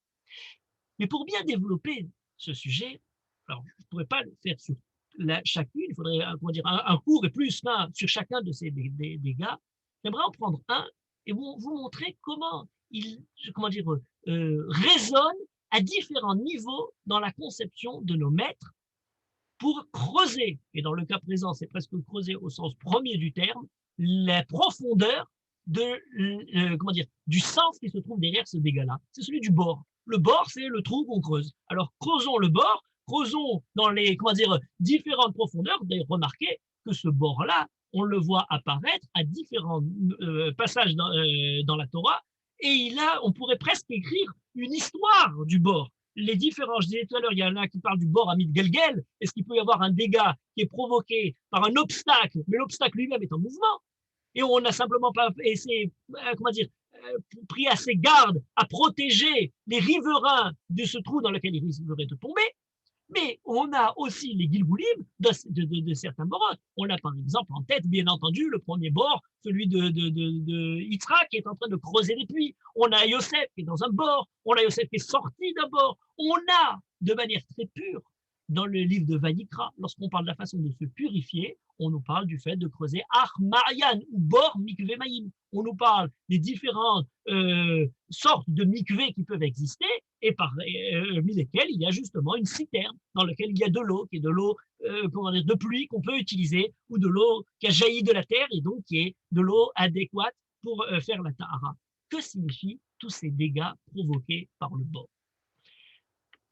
Mais pour bien développer ce sujet, alors je ne pourrais pas le faire sur chacune, il faudrait un cours et plus sur chacun de ces dégâts. J'aimerais en prendre un et vous montrer comment il résonne à différents niveaux dans la conception de nos maîtres pour creuser, et dans le cas présent, c'est presque creuser au sens premier du terme, la profondeur du sens qui se trouve derrière ce dégât-là. C'est celui du bord. Le bord, c'est le trou qu'on creuse. Alors, creusons le bord, creusons dans les différentes profondeurs. Vous avez remarqué que ce bord-là, on le voit apparaître à différents passages dans la Torah, et on pourrait presque écrire une histoire du bord. Les différents, je disais tout à l'heure, il y en a qui parlent du bord Amit Gelgel. Est-ce qu'il peut y avoir un dégât qui est provoqué par un obstacle, mais l'obstacle lui-même est en mouvement? Et on n'a simplement pas essayé, pris assez garde à protéger les riverains de ce trou dans lequel ils risqueraient de tomber. Mais on a aussi les Gilgulim de certains bords. On a par exemple en tête, bien entendu, le premier bord, celui de Yitzhak, qui est en train de creuser des puits. On a Yosef qui est dans un bord. On a Yosef qui est sorti d'un bord. On a, de manière très pure, dans le livre de Vayikra, lorsqu'on parle de la façon de se purifier, on nous parle du fait de creuser Ar Marian ou bord mikvé maïm. On nous parle des différentes sortes de mikvés qui peuvent exister et parmi lesquels il y a justement une citerne dans laquelle il y a de l'eau, qui est de l'eau de pluie qu'on peut utiliser ou de l'eau qui a jailli de la terre et donc qui est de l'eau adéquate pour faire la tahara. Que signifient tous ces dégâts provoqués par le bord?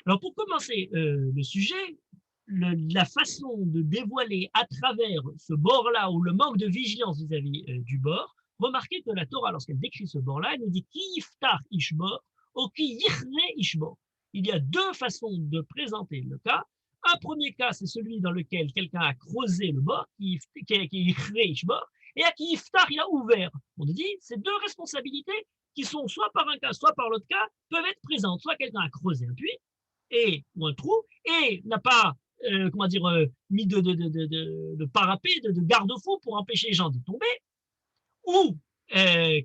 Alors pour commencer le sujet, la façon de dévoiler à travers ce bord-là ou le manque de vigilance vis-à-vis du bord, remarquez que la Torah, lorsqu'elle décrit ce bord-là, elle nous dit « Ki yiftar ishbor » ou « Ki yichre ishbor ». Il y a deux façons de présenter le cas. Un premier cas, c'est celui dans lequel quelqu'un a creusé le bord, qui yichre ishbor, et à qui yiftar, il a ouvert. On nous dit, ces deux responsabilités qui sont soit par un cas, soit par l'autre cas, peuvent être présentes. Soit quelqu'un a creusé un puits, ou un trou, et n'a pas mis de parapet, de garde-fou pour empêcher les gens de tomber, ou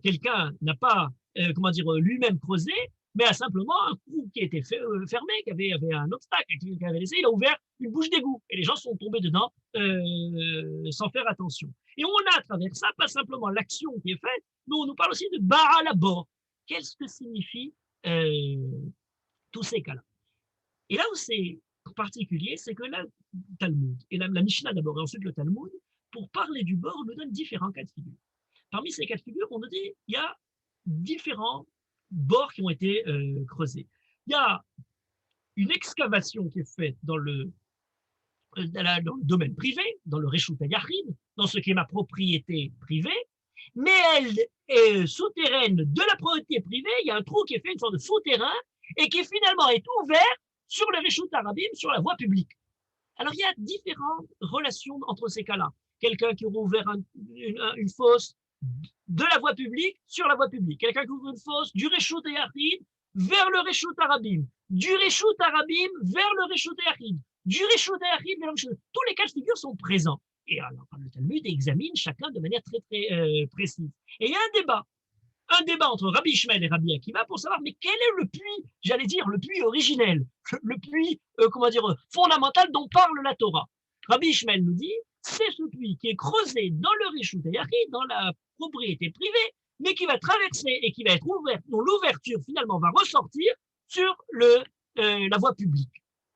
quelqu'un n'a pas lui-même creusé, mais a simplement un trou qui était fermé, qui avait un obstacle, qui avait laissé, il a ouvert une bouche d'égout, et les gens sont tombés dedans sans faire attention. Et on a à travers ça, pas simplement l'action qui est faite, mais on nous parle aussi de Baal Habor. Qu'est-ce que signifie tous ces cas-là? Et là où c'est particulier, c'est que là, le Talmud, et la Mishnah d'abord, et ensuite le Talmud, pour parler du bord, nous donne différents cas de figure. Parmi ces cas de figure, on nous dit il y a différents bords qui ont été creusés. Il y a une excavation qui est faite dans le domaine privé, dans le Reshut HaYachid, dans ce qui est ma propriété privée, mais elle est souterraine de la propriété privée. Il y a un trou qui est fait, une sorte de souterrain, et qui finalement est ouvert sur le Reshut HaRabim, sur la voie publique. Alors, il y a différentes relations entre ces cas-là. Quelqu'un qui aurait ouvert une fosse de la voie publique sur la voie publique. Quelqu'un qui ouvre une fosse du Reshut HaYachid vers le Reshut HaRabim. Du Reshut HaRabim vers le Reshut HaYachid. Du Reshut HaYachid vers le Reshut. Tous les cas de figure sont présents. Et alors, le Talmud examine chacun de manière très, très précise. Et il y a un débat entre Rabbi Ishmael et Rabbi Akiva pour savoir mais quel est le puits, j'allais dire le puits originel, le puits fondamental dont parle la Torah. Rabbi Ishmael nous dit c'est ce puits qui est creusé dans le Reshut HaYachid, dans la propriété privée, mais qui va traverser et qui va être ouvert, dont l'ouverture finalement va ressortir sur la voie publique.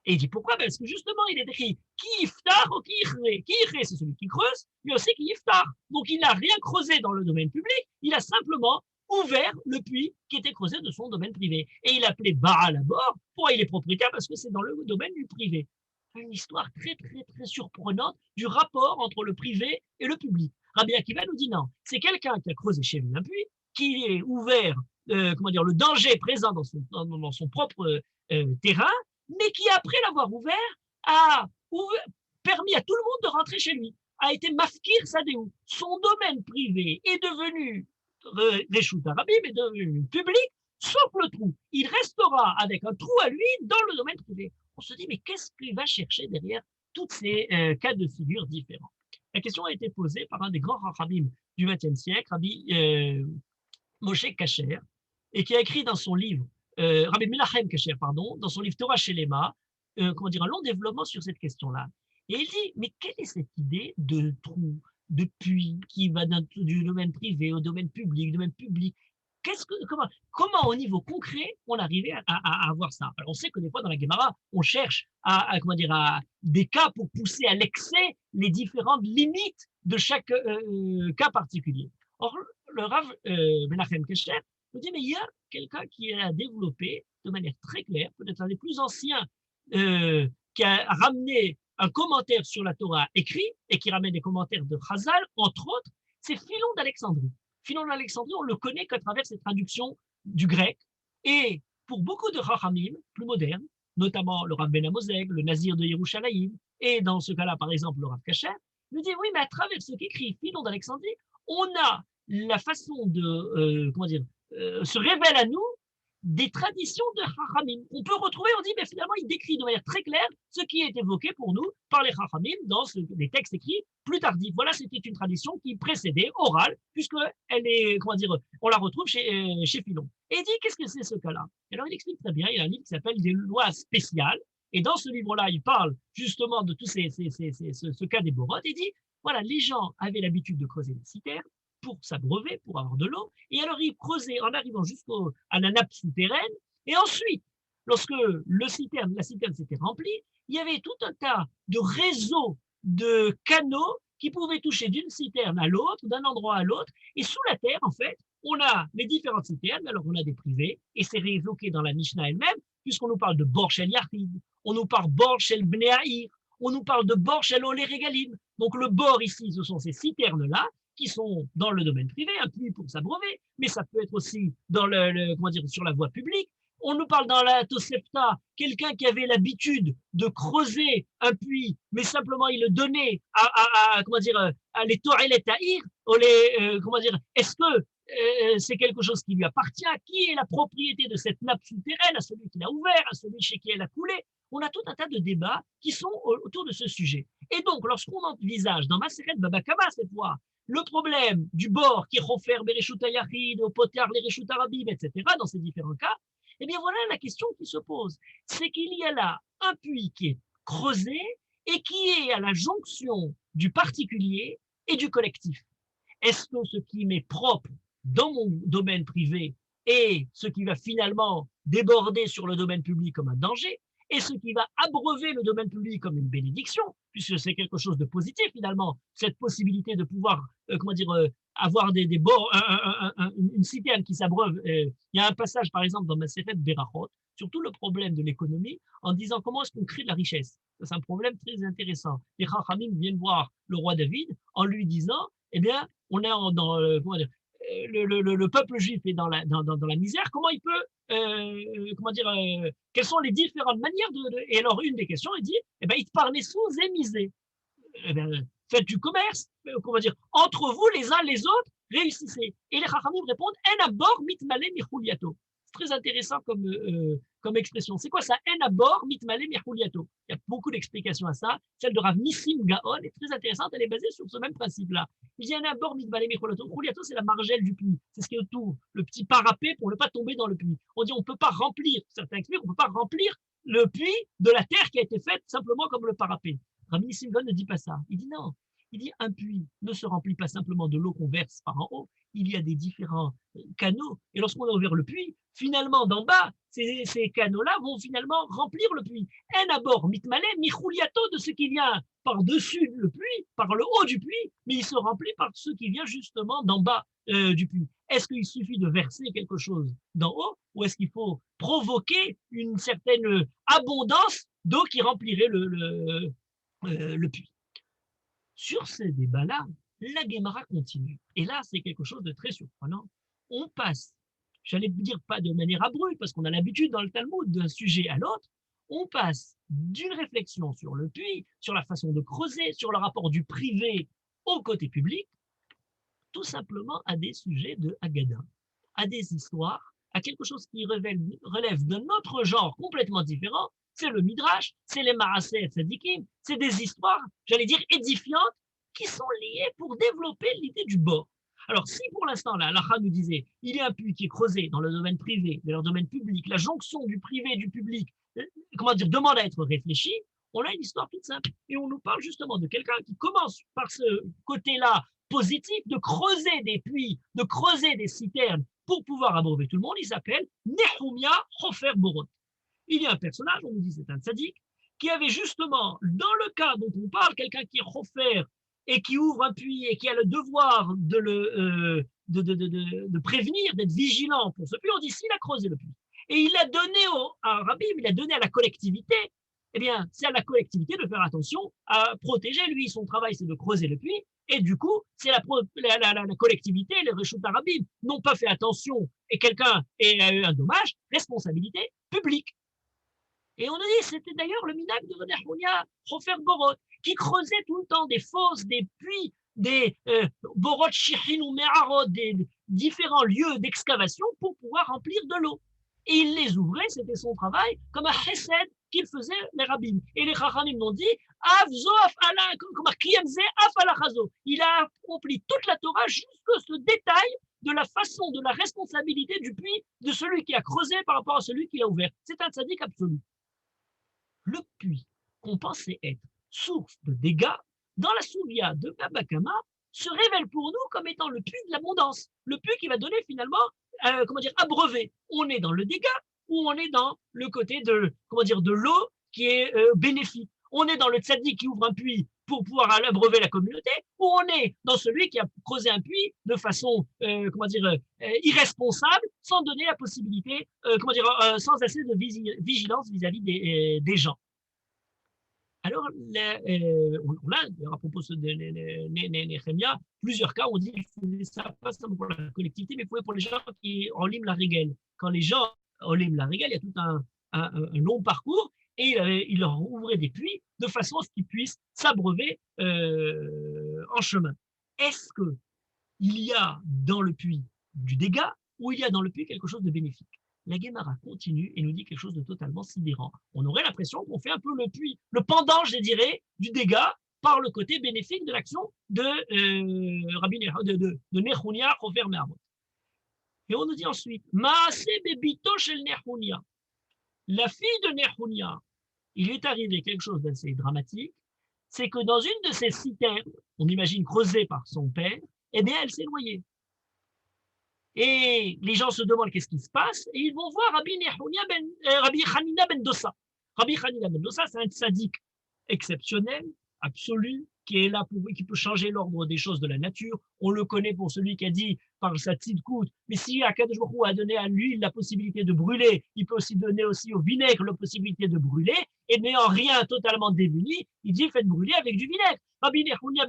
Et il dit pourquoi? Parce que justement, il est écrit qui yiftar ou qui yichre. Qui yichre, c'est celui qui creuse, mais aussi qui yiftar. Donc il n'a rien creusé dans le domaine public, il a simplement ouvert le puits qui était creusé de son domaine privé. Et il appelait Baal Habor. Pourquoi il est propriétaire? Parce que c'est dans le domaine du privé. Une histoire très, très, très surprenante du rapport entre le privé et le public. Rabbi Akiva nous dit non, c'est quelqu'un qui a creusé chez lui un puits, qui est ouvert comment dire, le danger présent dans son propre terrain, mais qui, après l'avoir ouvert, a permis à tout le monde de rentrer chez lui, a été mafkir sadéou. Son domaine privé est devenu Reshut Arabim, est devenu public, sauf le trou. Il restera avec un trou à lui dans le domaine privé. On se dit, mais qu'est-ce qu'il va chercher derrière tous ces cas de figure différents? La question a été posée par un des grands rabbins du XXe siècle, Rabbi Moshe Kasher, et qui a écrit dans son livre, Rabbi Menachem Kasher, pardon, dans son livre Torah Shelema, comment dire, un long développement sur cette question-là. Et il dit, mais quelle est cette idée de trou, de puits qui va du domaine privé au domaine public? Comment, au niveau concret, on arrivait à avoir ça? Alors, on sait que des fois, dans la Gemara, on cherche comment dire, à des cas pour pousser à l'excès les différentes limites de chaque cas particulier. Or, le Rav Menachem Kesher nous dit, mais il y a quelqu'un qui a développé de manière très claire, peut-être un des plus anciens, qui a ramené un commentaire sur la Torah écrit et qui ramène des commentaires de Chazal, entre autres, c'est Philon d'Alexandrie. Philon d'Alexandrie, on le connaît qu'à travers cette traduction du grec. Et pour beaucoup de Chachamim plus modernes, notamment le Rav Ben Amozeg, le Nazir de Yerushalayim, et dans ce cas-là, par exemple, le Rav Kasher, nous dit oui, mais à travers ce qu'écrit Philon d'Alexandrie, on a la façon de, comment dire, se révèle à nous des traditions de Chachamim. On peut retrouver, on dit, mais finalement, il décrit de manière très claire ce qui est évoqué pour nous par les Chachamim dans des textes écrits plus tardifs. Voilà, c'était une tradition qui précédait, orale, puisqu'elle est, comment dire, on la retrouve chez Philon. Et il dit, qu'est-ce que c'est ce cas-là? Alors, il explique très bien, il y a un livre qui s'appelle Des lois spéciales, et dans ce livre-là, il parle justement de tout ce cas des borotes, et il dit, voilà, les gens avaient l'habitude de creuser des citernes, pour s'abreuver, pour avoir de l'eau. Et alors, ils creusaient en arrivant jusqu'à la nappe souterraine. Et ensuite, lorsque la citerne s'était remplie, il y avait tout un tas de réseaux de canaux qui pouvaient toucher d'une citerne à l'autre, d'un endroit à l'autre. Et sous la terre, en fait, on a les différentes citernes. Alors, on a des privés, et c'est réévoqué dans la Mishnah elle-même, puisqu'on nous parle de Bor Shel Yachid, on nous parle Bor Shel Bnei Ha'ir, on nous parle de Bor Shel Olé Regalim. Donc, le bord ici, ce sont ces citernes-là, qui sont dans le domaine privé, un puits pour s'abreuver, mais ça peut être aussi dans comment dire, sur la voie publique. On nous parle dans la Tosefta, quelqu'un qui avait l'habitude de creuser un puits, mais simplement il le donnait comment dire, à les Torelet Tahir, comment dire, est-ce que c'est quelque chose qui lui appartient? Qui est la propriété de cette nappe souterraine? À celui qui l'a ouvert, à celui chez qui elle a coulé? On a tout un tas de débats qui sont autour de ce sujet. Et donc, lorsqu'on envisage dans Maseret Baba Kama cette fois, le problème du bord qui refaire Bereshut Hayachid, au Potar, les Reshut Arabim, etc., dans ces différents cas, eh bien voilà la question qui se pose. C'est qu'il y a là un puits qui est creusé et qui est à la jonction du particulier et du collectif. Est-ce que ce qui m'est propre dans mon domaine privé est ce qui va finalement déborder sur le domaine public comme un danger, et ce qui va abreuver le domaine public comme une bénédiction, puisque c'est quelque chose de positif finalement, cette possibilité de pouvoir, comment dire, avoir des bords, une citerne qui s'abreuve. Il y a un passage par exemple dans Maseret Berachot sur tout le problème de l'économie en disant comment est-ce qu'on crée de la richesse. C'est un problème très intéressant. Les Chachamim viennent voir le roi David en lui disant, eh bien, on est dans, comment dire, le peuple juif est dans la misère, comment il peut, comment dire, quelles sont les différentes manières et alors une des questions, il dit, eh ben, il te parlait sous et misé. Eh ben, faites du commerce, comment dire, entre vous les uns les autres, réussissez. Et les Chachamim répondent, en abor mitmale michuliato. C'est très intéressant comme expression. C'est quoi ça? En abor mitmale michuliato. Il y a beaucoup d'explications à ça. Celle de Rav Nissim Gaon est très intéressante, elle est basée sur ce même principe-là. Il dit en abor mitmale michuliato. Michuliato, c'est la margelle du puits. C'est ce qui est autour, le petit parapet pour ne pas tomber dans le puits. On dit on ne peut pas remplir, certains expliquent, on ne peut pas remplir le puits de la terre qui a été faite simplement comme le parapet. Rav Nissim Gaon ne dit pas ça. Il dit non. Il dit un puits ne se remplit pas simplement de l'eau qu'on verse par en haut, il y a des différents canaux. Et lorsqu'on a ouvert le puits, finalement, d'en bas, ces canaux-là vont finalement remplir le puits. En abord, mitmale, michuliato, de ce qui vient par-dessus le puits, par le haut du puits, mais il se remplit par ce qui vient justement d'en bas du puits. Est-ce qu'il suffit de verser quelque chose d'en haut ou est-ce qu'il faut provoquer une certaine abondance d'eau qui remplirait le puits? Sur ces débats-là, la Guémara continue. Et là, c'est quelque chose de très surprenant. On passe j'allais dire pas de manière abrupte, parce qu'on a l'habitude dans le Talmud d'un sujet à l'autre, on passe d'une réflexion sur le puits, sur la façon de creuser, sur le rapport du privé au côté public, tout simplement à des sujets de Haggadah, à des histoires, à quelque chose qui relève d'un autre genre complètement différent. C'est le Midrash, c'est les Maaseh Tzadikim, c'est des histoires, j'allais dire, édifiantes, qui sont liées pour développer l'idée du bord. Alors, si pour l'instant, là, l'Acha nous disait, il y a un puits qui est creusé dans le domaine privé, dans le domaine public, la jonction du privé et du public, demande à être réfléchie, on a une histoire toute simple. Et on nous parle justement de quelqu'un qui commence par ce côté-là positif, de creuser des puits, de creuser des citernes pour pouvoir abreuver tout le monde. Il s'appelle Nehumia Hofer Borot. Il y a un personnage, on nous dit c'est un tzaddik, qui avait justement, dans le cas dont on parle, quelqu'un qui est Hofer et qui ouvre un puits et qui a le devoir de prévenir, d'être vigilant pour ce puits, on dit s'il a creusé le puits. Et il a donné à Rabbi, il a donné à la collectivité, eh bien, c'est à la collectivité de faire attention à protéger. Lui, son travail, c'est de creuser le puits. Et du coup, c'est la collectivité, les Reshut Harabim n'ont pas fait attention et quelqu'un a eu un dommage, responsabilité publique. Et on a dit, c'était d'ailleurs le minag de Nehounia Hofer Borot, qui creusait tout le temps des fosses, des puits, des Borot Shichin ou Me'arot, des différents lieux d'excavation pour pouvoir remplir de l'eau. Et il les ouvrait, c'était son travail, comme un chesed qu'il faisait les rabbins. Et les chachamim m'ont dit, il a accompli toute la Torah jusqu'à ce détail de la façon, de la responsabilité du puits de celui qui a creusé par rapport à celui qui l'a ouvert. C'est un tzaddik absolu. Le puits qu'on pensait être source de dégâts, dans la souvia de Baba Kama, se révèle pour nous comme étant le puits de l'abondance, le puits qui va donner finalement, abreuver. On est dans le dégât ou on est dans le côté de l'eau qui est bénéfique. On est dans le tzaddik qui ouvre un puits pour pouvoir abreuver la communauté, ou on est dans celui qui a creusé un puits de façon, irresponsable, sans donner la possibilité, sans assez de vigilance vis-à-vis des gens. Alors, on a, à propos de Nehemia, plusieurs cas, on dit qu'il ça pas seulement pour la collectivité, mais pour les gens qui enliment la régale. Quand les gens enliment la régale, il y a tout un long parcours, et il leur ouvrait des puits de façon à ce qu'ils puissent s'abreuver en chemin. Est-ce qu'il y a dans le puits du dégât ou il y a dans le puits quelque chose de bénéfique? La Guémara continue et nous dit quelque chose de totalement sidérant. On aurait l'impression qu'on fait un peu le puits, le pendant, je dirais, du dégât par le côté bénéfique de l'action de Nehounia Hofer Me'arot. Et on nous dit ensuite, Maase bebito shel Nehounia. La fille de Nehounia, il est arrivé quelque chose d'assez dramatique, c'est que dans une de ces citernes, on imagine creusée par son père, eh bien, elle s'est noyée. Et les gens se demandent qu'est-ce qui se passe, et ils vont voir Rabbi Hanina ben Dossa. Rabbi Hanina ben Dossa, c'est un tzaddik exceptionnel, absolu, qui est là qui peut changer l'ordre des choses de la nature. On le connaît pour celui qui a dit par sa tzidkout, mais si Akadosh Baruch Hu a donné à l'huile la possibilité de brûler, il peut aussi donner aussi au vinaigre la possibilité de brûler, et n'ayant rien totalement démuni, il dit faites brûler avec du vinaigre. Rabbi Hanina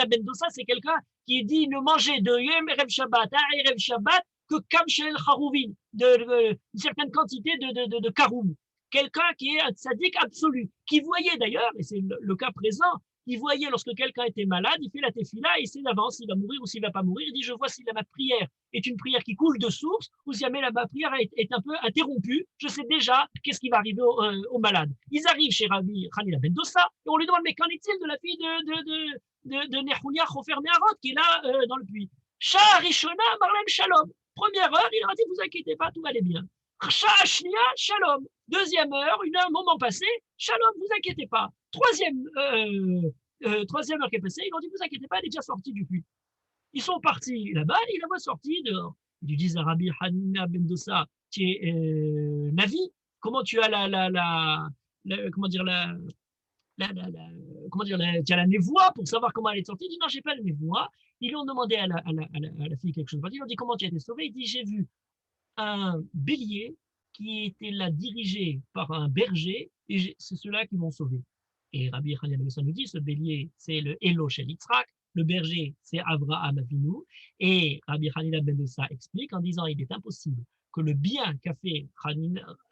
ben Dossa, c'est quelqu'un qui dit ne manger de Yom Erev Shabbat à Erev Shabbat que Kamshel Harouvin, une certaine quantité de karoum. Quelqu'un qui est un tzaddik absolu, qui voyait d'ailleurs, et c'est le cas présent, il voyait lorsque quelqu'un était malade, il fait la tefila et il sait d'avance s'il va mourir ou s'il ne va pas mourir. Il dit je vois si ma prière est une prière qui coule de source ou si jamais ma prière est un peu interrompue. Je sais déjà qu'est-ce qui va arriver au malade. Ils arrivent chez Rabbi Hanina ben Dossa et on lui demande mais qu'en est-il de la fille de Nehounia Hofer Me'arot qui est là dans le puits. Shah Rishona Marlem Shalom. Première heure, il leur a dit vous inquiétez pas, tout va aller bien. Shah Shnia Shalom. Deuxième heure, un moment passé, Shalom, vous inquiétez pas. Troisième heure qui est passée, ils ont dit, vous inquiétez pas, elle est déjà sortie du puits. Ils sont partis là-bas, ils la voient sortie dehors. Ils lui disent à Rabbi Hanina ben Dossa, tu es Navi, comment tu as tu as la névoie pour savoir comment elle est sortie. Il dit, non, j'ai pas la névoie. Ils lui ont demandé à la fille quelque chose. Ils lui ont dit, comment tu as été sauvée? Il dit, j'ai vu un bélier qui était là dirigé par un berger, et c'est ceux-là qui m'ont sauvé. Et Rabbi Hanina ben Dossa nous dit, ce bélier, c'est le Elo Shel Yitzhak, le berger, c'est Avraham Avinu. Et Rabbi Hanina ben Dossa explique en disant il est impossible que le bien qu'a fait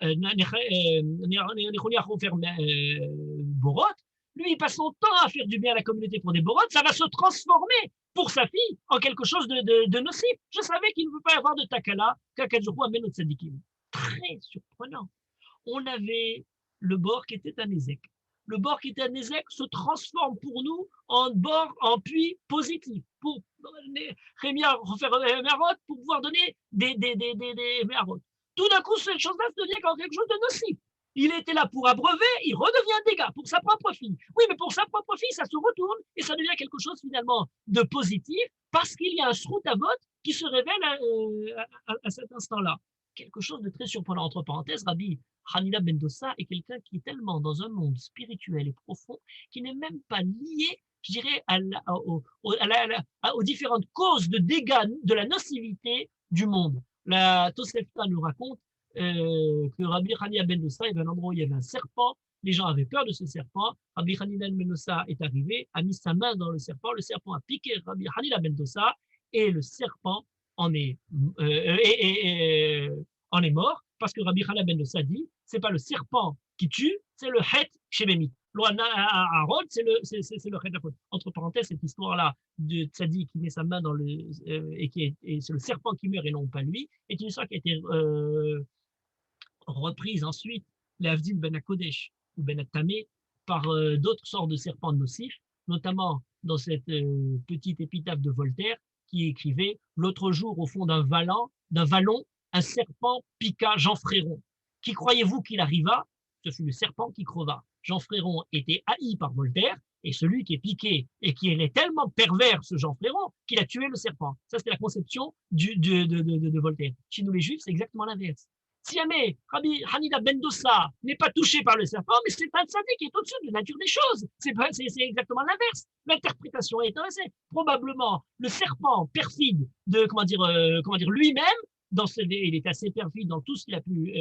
Nechoniah Hofer Borot, lui, il passe son temps à faire du bien à la communauté pour des Borot, ça va se transformer pour sa fille en quelque chose de nocif. Je savais qu'il ne veut pas y avoir de takala, qu'Akadjourou amène au tzadikim. Très surprenant. On avait le bord qui était un ézec. Le bord qui était un ézec se transforme pour nous en bord, en puits positif, pour refaire Merot, pour pouvoir donner des Merot. Tout d'un coup, cette chose-là devient quelque chose de nocif. Il était là pour abreuver, il redevient un dégât pour sa propre fille. Oui, mais pour sa propre fille, ça se retourne et ça devient quelque chose finalement de positif parce qu'il y a un sroutavot qui se révèle à cet instant-là. Quelque chose de très surprenant. Entre parenthèses, Rabbi Hanina ben Dossa est quelqu'un qui est tellement dans un monde spirituel et profond qui n'est même pas lié, je dirais, aux différentes causes de dégâts de la nocivité du monde. La Tosefta nous raconte que Rabbi Hanina ben Dossa, il y avait un endroit où il y avait un serpent, les gens avaient peur de ce serpent, Rabbi Hanina ben Dossa est arrivé, a mis sa main dans le serpent a piqué Rabbi Hanina ben Dossa et le serpent en est mort, parce que Rabbi Hanina ben Dossa dit, c'est pas le serpent qui tue, c'est le het shememit. Aaron, c'est le het. Entre parenthèses, cette histoire-là de Tzadi qui met sa main dans et c'est le serpent qui meurt et non pas lui, est une histoire qui a été reprise ensuite, l'Avdil ben Akodesh ou ben Attamé, par d'autres sortes de serpents nocifs, notamment dans cette petite épitaphe de Voltaire qui écrivait « L'autre jour, au fond d'un vallon, un serpent piqua Jean Fréron. Qui croyez-vous qu'il arriva? Ce fut le serpent qui creva. Jean Fréron était haï par Voltaire, et celui qui est piqué et qui est tellement pervers, ce Jean Fréron, qu'il a tué le serpent. » Ça, c'était la conception de Voltaire. Chez nous, les Juifs, c'est exactement l'inverse. Si jamais Rabbi Hanina ben Dossa n'est pas touché par le serpent, mais c'est un tzaddik qui est au-dessus de la nature des choses. C'est exactement l'inverse. L'interprétation est inversée. Probablement, le serpent perfide de, lui-même, il est assez perfide dans tout ce qu'il a pu,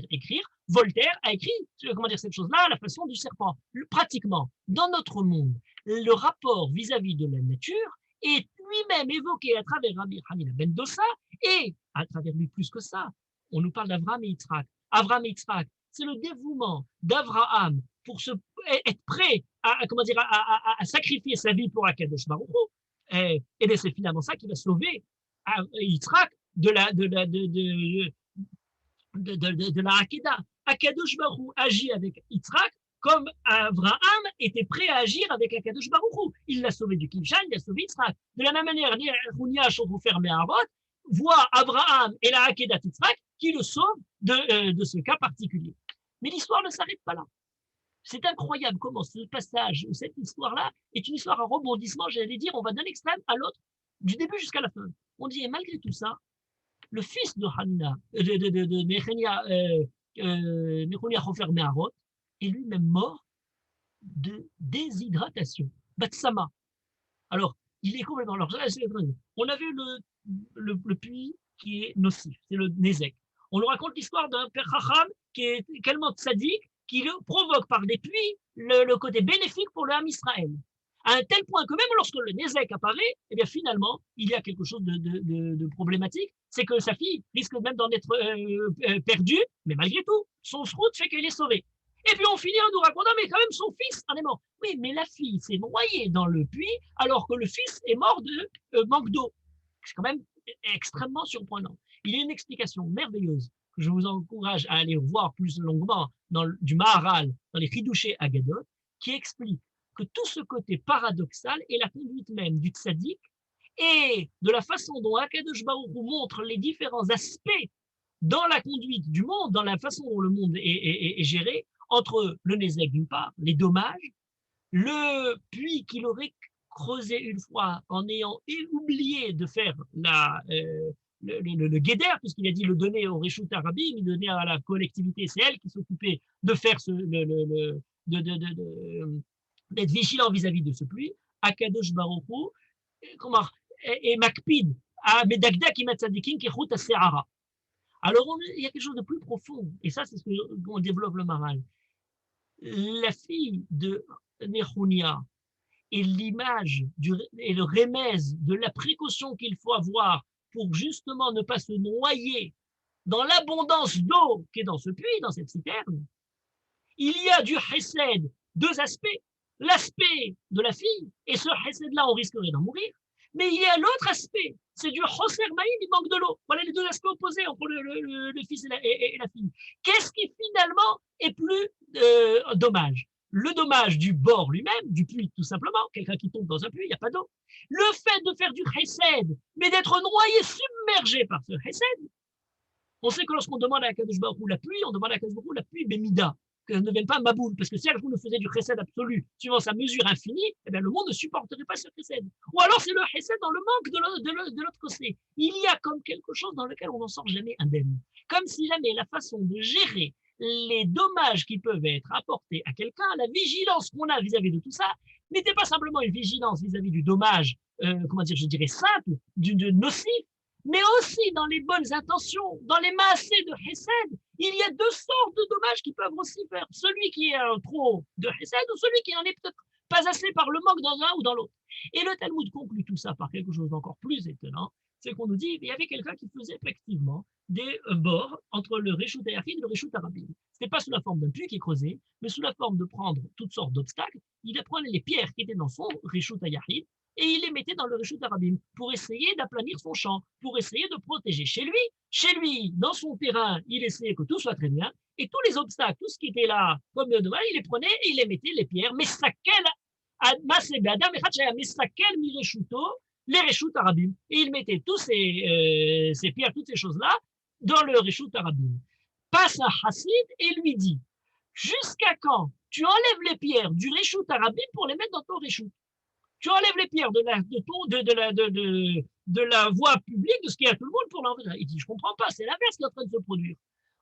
écrire. Voltaire a écrit, cette chose-là à la façon du serpent. Pratiquement, dans notre monde, le rapport vis-à-vis de la nature est lui-même évoqué à travers Rabbi Hanina ben Dossa et à travers lui plus que ça. On nous parle d'Avraham et Yitzhak. Avraham et Yitzhak, c'est le dévouement d'Avraham pour être prêt à sacrifier sa vie pour Akadosh Baruch Hu. Et c'est finalement ça qui va sauver Yitzhak de la Hakeda. Akadosh Baruch Hu agit avec Yitzhak comme Avraham était prêt à agir avec Akadosh Baruch Hu. Il l'a sauvé du Kivshan, il a sauvé Yitzhak. De la même manière, Rounia Shotrofer Meharot voit Abraham et la Hakeda Yitzhak qui le sauve de ce cas particulier. Mais l'histoire ne s'arrête pas là. C'est incroyable comment ce passage, cette histoire-là, est une histoire à rebondissement, j'allais dire, on va d'un extrême à l'autre, du début jusqu'à la fin. On dit, et malgré tout ça, le fils de Hanina, de Nechoniah Hofer Meharot, est lui-même mort de déshydratation. Batsama. Alors, il est complètement... On a vu le puits qui est nocif, c'est le Nézek. On nous raconte l'histoire d'un père Chacham qui est tellement tzaddik qui le provoque par des puits le côté bénéfique pour le Ham Israël. À un tel point que même lorsque le Nézek apparaît, eh bien finalement, il y a quelque chose de problématique, c'est que sa fille risque même d'en être perdue, mais malgré tout, son srout fait qu'elle est sauvée. Et puis on finit en nous racontant, mais quand même son fils en est mort. Oui, mais la fille s'est noyée dans le puits alors que le fils est mort de manque d'eau. C'est quand même extrêmement surprenant. Il y a une explication merveilleuse que je vous encourage à aller voir plus longuement du Maharal, dans les Chidouché Agadot, qui explique que tout ce côté paradoxal est la conduite même du tzaddik et de la façon dont Akadosh Baruch Hu montre les différents aspects dans la conduite du monde, dans la façon dont le monde est géré, entre le Nézek d'une part, les dommages, le puits qu'il aurait creusé une fois en ayant oublié de faire le guéder, puisqu'il a dit le donner au Réchout Arabim, le donner à la collectivité, c'est elle qui s'occupait de faire d'être vigilant vis-à-vis de ce puits. Akadosh Baruch Hu, et Makpid, à Medagda qui met tzadikim qui route à Se'ara. Alors, il y a quelque chose de plus profond, et ça, c'est ce qu'on développe le Maharal. La fille de Nechounia est l'image et le remèze de la précaution qu'il faut avoir pour justement ne pas se noyer dans l'abondance d'eau qui est dans ce puits, dans cette citerne. Il y a du chesed, deux aspects. L'aspect de la fille, et ce chesed-là, on risquerait d'en mourir. Mais il y a l'autre aspect, c'est du choser maïm, il manque de l'eau. Voilà les deux aspects opposés entre le fils et la fille. Qu'est-ce qui finalement est plus dommage? Le dommage du bord lui-même, du puits tout simplement, quelqu'un qui tombe dans un puits, il n'y a pas d'eau. Le fait de faire du chesed, mais d'être noyé, submergé par ce chesed. On sait que lorsqu'on demande à Kadosh Baruch Hu la pluie, on demande à Kadosh Baruch Hu la pluie bémida, qu'elle ne vienne pas maboul, parce que si Kadosh faisait du chesed absolu, suivant sa mesure infinie, eh bien le monde ne supporterait pas ce chesed. Ou alors c'est le chesed dans le manque de l'autre côté. Il y a comme quelque chose dans lequel on n'en sort jamais indemne. Comme si jamais la façon de gérer les dommages qui peuvent être apportés à quelqu'un, la vigilance qu'on a vis-à-vis de tout ça, n'était pas simplement une vigilance vis-à-vis du dommage, je dirais simple, du nocif, mais aussi dans les bonnes intentions, dans les maasés de Hesed, il y a deux sortes de dommages qui peuvent aussi faire. Celui qui est un trop de Hesed ou celui qui n'en est peut-être pas assez par le manque dans l'un ou dans l'autre. Et le Talmud conclut tout ça par quelque chose d'encore plus étonnant, c'est qu'on nous dit qu'il y avait quelqu'un qui faisait effectivement des bords entre le Reshut Hayachid et le Reshut Harabim. Ce n'était pas sous la forme d'un puits qui est creusé, mais sous la forme de prendre toutes sortes d'obstacles. Il prenait les pierres qui étaient dans son Reshut Hayachid et il les mettait dans le Reshut Harabim pour essayer d'aplanir son champ, pour essayer de protéger chez lui, dans son terrain, il essayait que tout soit très bien, et tous les obstacles, tout ce qui était là, comme le dommage, il les prenait et il les mettait, les pierres, mais les Reshut Harabim. Et il mettait tous ces pierres, toutes ces choses-là, dans le Reshut Harabim. Passe un Hassid et lui dit, jusqu'à quand tu enlèves les pierres du Reshut Harabim pour les mettre dans ton Reshut? Tu enlèves les pierres de la voie publique, de ce qu'il y a tout le monde pour l'enlever. Il dit, je comprends pas, c'est l'inverse qui est en train de se produire.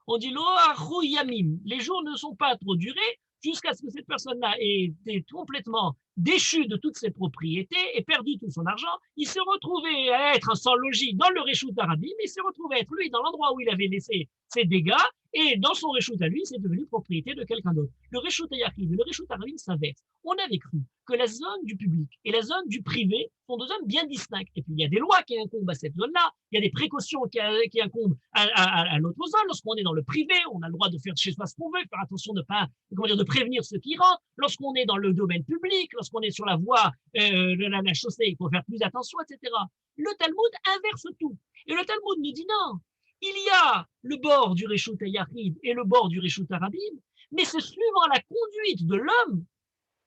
On dit, Lo'ahu Yamim, les jours ne sont pas trop durés jusqu'à ce que cette personne-là ait été complètement déchue de toutes ses propriétés et perdu tout son argent. Il s'est retrouvé à être sans logis dans le Reshut Harabim, il s'est retrouvé à être lui dans l'endroit où il avait laissé ses dégâts, et dans son Reshut à lui, c'est devenu propriété de quelqu'un d'autre. Le Reshut Hayachid et le Reshut Harabim s'inversent. On avait cru que la zone du public et la zone du privé sont deux zones bien distinctes. Et puis, il y a des lois qui incombent à cette zone-là, il y a des précautions qui incombent à l'autre zone. Lorsqu'on est dans le privé, on a le droit de faire chez soi ce qu'on veut, faire attention de pas, de prévenir ceux qui rentrent. Lorsqu'on est dans le domaine public, lorsqu'on est sur la voie de la chaussée, il faut faire plus attention, etc. Le Talmud inverse tout. Et le Talmud nous dit non, il y a le bord du Reshut Hayachid et le bord du Reshut Harabim, mais c'est suivant la conduite de l'homme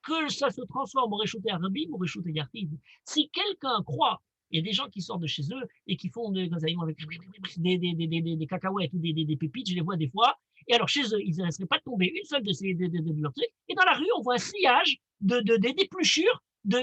que ça se transforme en Reshut Harabim ou Reshut Hayachid. Si quelqu'un croit, il y a des gens qui sortent de chez eux et qui font des cacahuètes ou des pépites, je les vois des fois, et alors chez eux, ils ne laisseraient pas tomber une seule de leurs trucs, et dans la rue, on voit un sillage d'épluchures de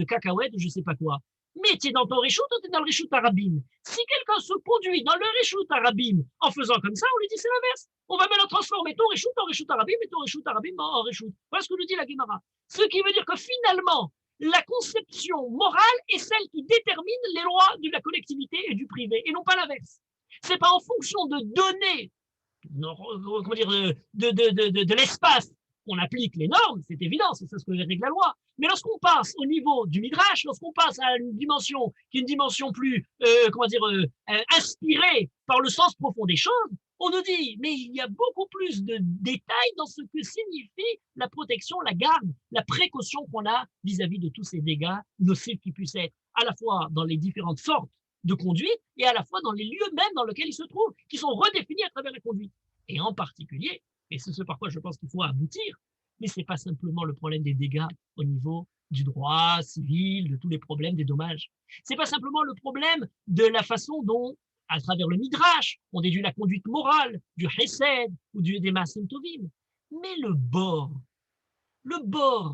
cacahuètes ou je ne sais pas quoi. Mais tu es dans ton Reshut ou tu es dans le Reshut Harabim? Si quelqu'un se conduit dans le Reshut Harabim en faisant comme ça, on lui dit c'est l'inverse. On va maintenant transformer ton Reshut en Reshut Harabim et ton Reshut Harabim en Reshut. Voilà ce que nous dit la Gemara. Ce qui veut dire que finalement, la conception morale est celle qui détermine les lois de la collectivité et du privé, et non pas l'inverse. C'est pas en fonction de données, de l'espace qu'on applique les normes, c'est évident, c'est ça ce que règle la loi. Mais lorsqu'on passe au niveau du midrash, lorsqu'on passe à une dimension qui est une dimension plus, inspirée par le sens profond des choses, on nous dit, mais il y a beaucoup plus de détails dans ce que signifie la protection, la garde, la précaution qu'on a vis-à-vis de tous ces dégâts nocifs qui puissent être à la fois dans les différentes sortes de conduite et à la fois dans les lieux mêmes dans lesquels ils se trouvent, qui sont redéfinis à travers la conduite. Et en particulier, et c'est ce par quoi je pense qu'il faut aboutir, mais ce n'est pas simplement le problème des dégâts au niveau du droit civil, de tous les problèmes des dommages. Ce n'est pas simplement le problème de la façon dont, à travers le midrash, on déduit la conduite morale, du chesed ou des maasim tovim. Mais le bord,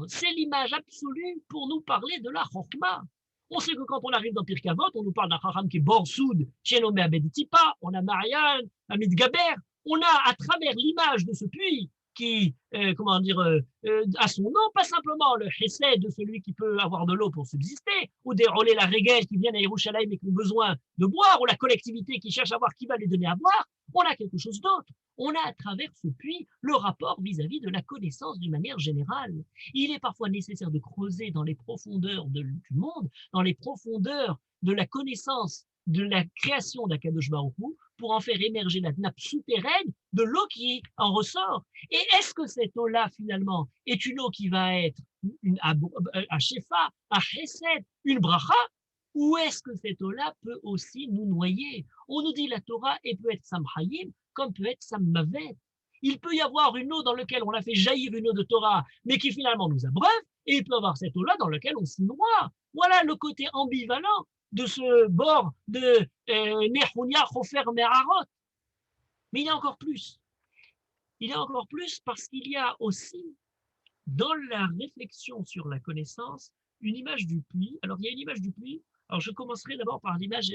c'est l'image absolue pour nous parler de la chokma. On sait que quand on arrive dans Pirkei Avot, on nous parle d'un chacham qui est bord soud, chez nommé Abed Tipa, on a Marianne, Amit Gaber, on a à travers l'image de ce puits, qui, a son nom, pas simplement le chesed de celui qui peut avoir de l'eau pour subsister, ou des relais la régel qui viennent à Yerushalayim et qui ont besoin de boire, ou la collectivité qui cherche à voir qui va lui donner à boire, on a quelque chose d'autre. On a à travers ce puits le rapport vis-à-vis de la connaissance d'une manière générale. Il est parfois nécessaire de creuser dans les profondeurs du monde, dans les profondeurs de la connaissance de la création d'Akadosh Baruch Hu pour en faire émerger la nappe souterraine de l'eau qui en ressort. Et est-ce que cette eau-là, finalement, est une eau qui va être à Shefa, à Chesed, une bracha, ou est-ce que cette eau-là peut aussi nous noyer? On nous dit la Torah et peut être Samchayim comme peut être Sammavet. Il peut y avoir une eau dans laquelle on a fait jaillir une eau de Torah, mais qui finalement nous abreuve, et il peut y avoir cette eau-là dans laquelle on se noie. Voilà le côté ambivalent de ce bord de Nehunia Chofer Merarot. Mais il y a encore plus. Il y a encore plus parce qu'il y a aussi, dans la réflexion sur la connaissance, une image du puits. Alors, il y a une image du puits. Alors, je commencerai d'abord par l'image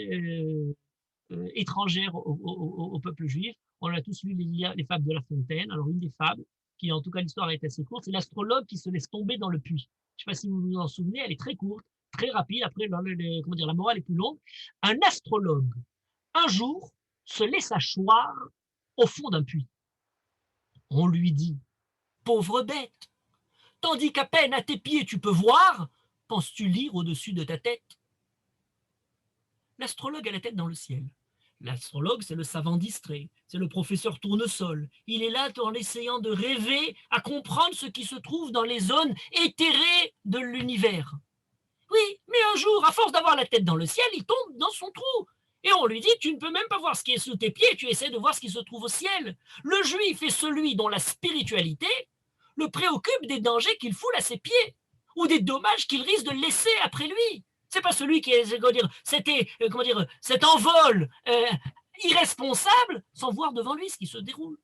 étrangère au peuple juif. On a tous lu les fables de La Fontaine. Alors, une des fables, qui en tout cas l'histoire est assez courte, c'est l'astrologue qui se laisse tomber dans le puits. Je ne sais pas si vous vous en souvenez, elle est très courte, très rapide. Après, la morale est plus longue. Un astrologue, un jour, se laissa choir au fond d'un puits. On lui dit, pauvre bête, tandis qu'à peine à tes pieds tu peux voir, penses-tu lire au-dessus de ta tête? L'astrologue a la tête dans le ciel. L'astrologue, c'est le savant distrait, c'est le professeur tournesol. Il est là en essayant de rêver à comprendre ce qui se trouve dans les zones éthérées de l'univers. Oui, mais un jour, à force d'avoir la tête dans le ciel, il tombe dans son trou. Et on lui dit, tu ne peux même pas voir ce qui est sous tes pieds, tu essaies de voir ce qui se trouve au ciel. Le juif est celui dont la spiritualité le préoccupe des dangers qu'il foule à ses pieds, ou des dommages qu'il risque de laisser après lui. C'est pas celui qui est, cet envol irresponsable sans voir devant lui ce qui se déroule.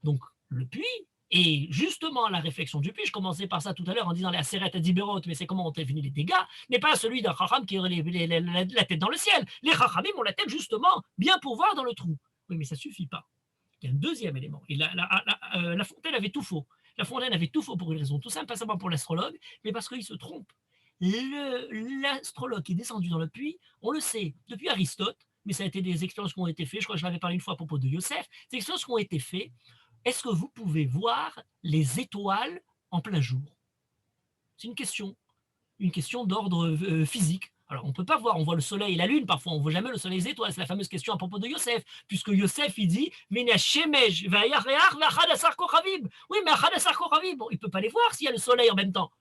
Donc, le puits, et justement la réflexion du puits, je commençais par ça tout à l'heure en disant la Aseret Adiberot, mais c'est comment ont prévenu les dégâts, n'est pas celui d'un Chacham qui aurait la tête dans le ciel. Les Chachamim ont la tête justement bien pour voir dans le trou. Oui, mais ça ne suffit pas. Il y a un deuxième élément. Et la Fontaine avait tout faux. La Fontaine avait tout faux pour une raison tout simple, pas seulement pour l'astrologue, mais parce qu'il se trompe. L'astrologue qui est descendu dans le puits, on le sait, depuis Aristote, mais ça a été des expériences qui ont été faites, je crois que je l'avais parlé une fois à propos de Yosef, des expériences qui ont été faites. Est-ce que vous pouvez voir les étoiles en plein jour? C'est une question d'ordre physique. Alors, on ne peut pas voir, on voit le soleil et la lune, parfois, on ne voit jamais le soleil et les étoiles. C'est la fameuse question à propos de Yosef, puisque Yosef, il dit, oui, mais bon, il ne peut pas les voir s'il y a le soleil en même temps.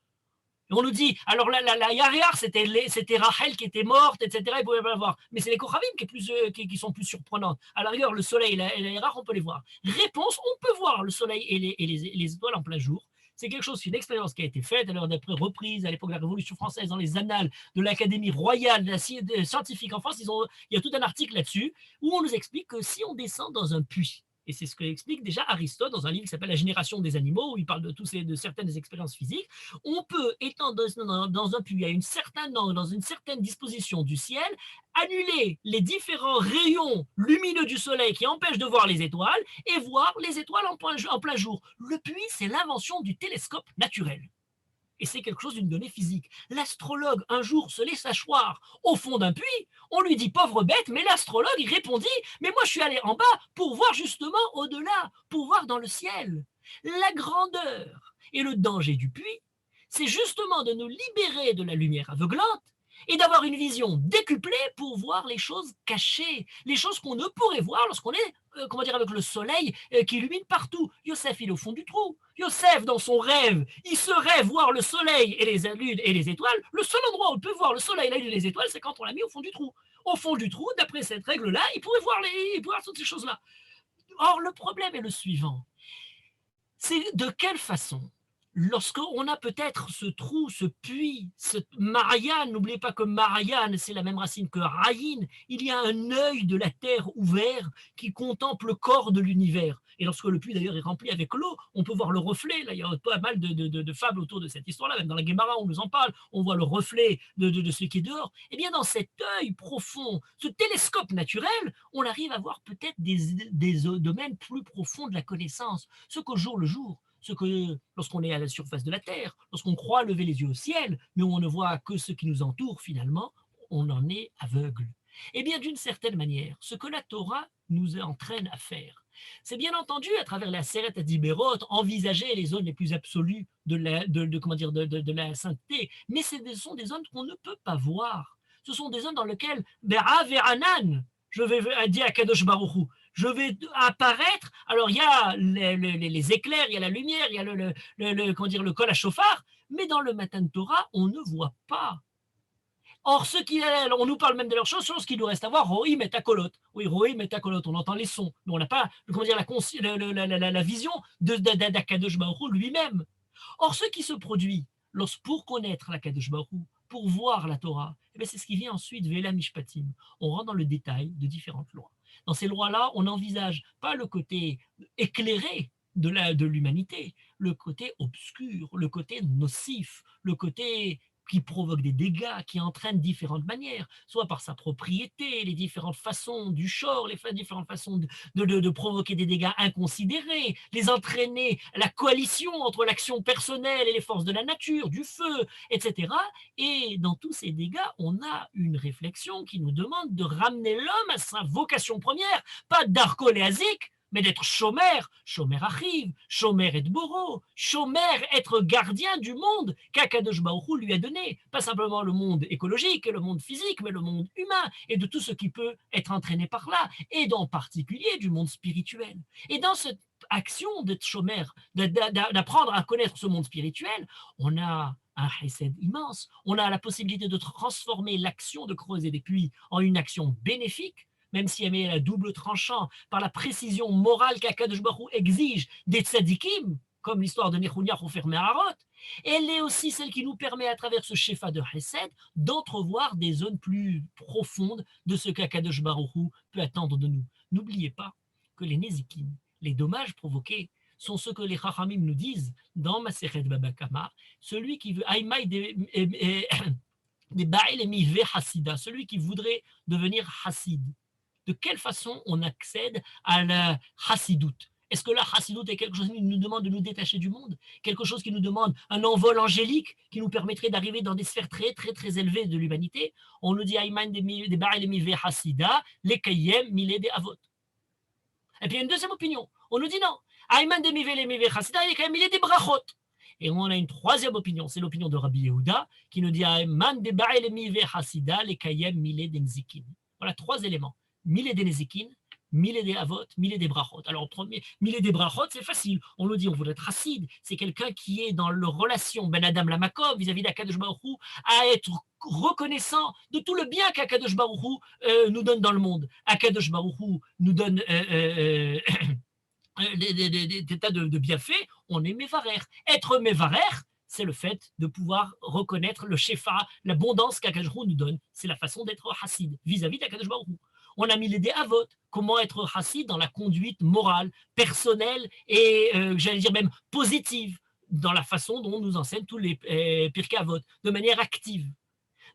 Et on nous dit, alors la Yaréar, c'était Rachel qui était morte, etc. Il ne pouvait pas la voir. Mais c'est les Kochavim qui sont plus surprenantes. À la rigueur, le soleil et la Yaréar, on peut les voir. Réponse, on peut voir le soleil et les étoiles en plein jour. C'est quelque chose, c'est une expérience qui a été faite, alors d'après reprise à l'époque de la Révolution française dans les annales de l'Académie royale de scientifique en France. Il y a tout un article là-dessus où on nous explique que si on descend dans un puits, et c'est ce que explique déjà Aristote dans un livre qui s'appelle La génération des animaux, où il parle de certaines expériences physiques, on peut, étant dans un puits, dans une certaine disposition du ciel, annuler les différents rayons lumineux du soleil qui empêchent de voir les étoiles et voir les étoiles en plein jour. Le puits, c'est l'invention du télescope naturel. Et c'est quelque chose d'une donnée physique. L'astrologue, un jour, se laissa choir au fond d'un puits. On lui dit, pauvre bête, mais l'astrologue, il répondit, mais moi, je suis allé en bas pour voir justement au-delà, pour voir dans le ciel. La grandeur et le danger du puits, c'est justement de nous libérer de la lumière aveuglante et d'avoir une vision décuplée pour voir les choses cachées, les choses qu'on ne pourrait voir lorsqu'on est, avec le soleil qui illumine partout. Yosef, il est au fond du trou. Yosef, dans son rêve, il se rêve voir le soleil et les lunes et les étoiles. Le seul endroit où on peut voir le soleil, la lune et les étoiles, c'est quand on l'a mis au fond du trou. Au fond du trou, d'après cette règle-là, il pouvait voir toutes ces choses-là. Or, le problème est le suivant. C'est de quelle façon lorsqu'on a peut-être ce trou, ce puits, ce Marianne, n'oubliez pas que Marianne, c'est la même racine que Raïn, il y a un œil de la terre ouvert qui contemple le corps de l'univers. Et lorsque le puits d'ailleurs est rempli avec l'eau, on peut voir le reflet, là il y a pas mal de fables autour de cette histoire-là, même dans la Guémara on nous en parle, on voit le reflet de ce qui est dehors. Et bien dans cet œil profond, ce télescope naturel, on arrive à voir peut-être des domaines plus profonds de la connaissance, ce qu'au jour le jour, ce que lorsqu'on est à la surface de la Terre, lorsqu'on croit lever les yeux au ciel, mais on ne voit que ce qui nous entoure finalement, on en est aveugle. Eh bien, d'une certaine manière, ce que la Torah nous entraîne à faire, c'est bien entendu à travers la Seret Adiberot, envisager les zones les plus absolues comment dire, de la sainteté, mais ce sont des zones qu'on ne peut pas voir. Ce sont des zones dans lesquelles, je vais dire à Kadosh Baruch Hu, je vais apparaître. Alors, il y a les éclairs, il y a la lumière, il y a comment dire, le kol à chauffard, mais dans le Matan Torah, on ne voit pas. Or, on nous parle même de leurs choses qui nous reste à voir, Rohim et Takolot. Oui, Rohim et Takolot, on entend les sons, mais on n'a pas, comment dire, la vision d'Akadosh Baruch Hu lui-même. Or, ce qui se produit pour connaître la Kadosh Baruch Hu, pour voir la Torah, eh c'est ce qui vient ensuite, Vela Mishpatim. On rentre dans le détail de différentes lois. Dans ces lois-là, on n'envisage pas le côté éclairé de l'humanité, le côté obscur, le côté nocif, le côté qui provoque des dégâts, qui entraîne différentes manières, soit par sa propriété, les différentes façons du shor, les différentes façons de provoquer des dégâts inconsidérés, les entraîner, la coalition entre l'action personnelle et les forces de la nature, du feu, etc. Et dans tous ces dégâts, on a une réflexion qui nous demande de ramener l'homme à sa vocation première, pas d'Arkol et Azik, mais d'être Shomer, Shomer Achiv, Shomer et Boro, Shomer, être gardien du monde qu'Akadosh Baruch Hu lui a donné. Pas simplement le monde écologique et le monde physique, mais le monde humain et de tout ce qui peut être entraîné par là, et en particulier du monde spirituel. Et dans cette action d'être Shomer, d'apprendre à connaître ce monde spirituel, on a un chesed immense. On a la possibilité de transformer l'action de creuser des puits en une action bénéfique, même si elle est à double tranchant par la précision morale qu'Akadosh Baruch Hu exige des tzadikim, comme l'histoire de Nechounia Hofer Meharot. Elle est aussi celle qui nous permet, à travers ce shefa de Chesed, d'entrevoir des zones plus profondes de ce qu'Akadosh Baruch Hu peut attendre de nous. N'oubliez pas que les Nezikim, les dommages provoqués, sont ce que les Chachamim nous disent dans Masechet Baba Kama, celui qui veut Aïmaï des Ba'il et Miveh Hassida, celui qui voudrait devenir Hassid. De quelle façon on accède à la chassidoute? Est-ce que la chassidoute est quelque chose qui nous demande de nous détacher du monde? Quelque chose qui nous demande un envol angélique qui nous permettrait d'arriver dans des sphères très, très, très élevées de l'humanité? On nous dit Aïman des Ba'il Mivé Hassida, les Kayem, Milé des Avot. Et puis il y a une deuxième opinion. On nous dit non. Aïman des Mivé Hassida, les Kayem, Milé des Brachot. Et on a une troisième opinion, c'est l'opinion de Rabbi Yehuda, qui nous dit Aïman des Ba'il Mivé Hassida, les Kayem, Milé des Nzikin. Voilà trois éléments. Mille des Nezikin, mille des Avot, mille des Brachot. Alors, premier, mille des Brachot, c'est facile. On le dit, on voudrait être Hassid. C'est quelqu'un qui est dans la relation Ben Adam Lamakom vis-à-vis d'Akadosh Baruch Hu, à être reconnaissant de tout le bien qu'Akadosh Baruch Hu nous donne dans le monde. Akadosh Baruch Hu nous donne des tas de bienfaits. On est Mevarer. Être Mevarer, c'est le fait de pouvoir reconnaître le shefa, l'abondance qu'Akadosh Baruch Hu nous donne. C'est la façon d'être Hassid vis-à-vis d'Akadosh Baruch Hu. On a mis les des avot, comment être chassid dans la conduite morale, personnelle et, j'allais dire même positive, dans la façon dont nous enseignent tous les pirkei avot, de manière active.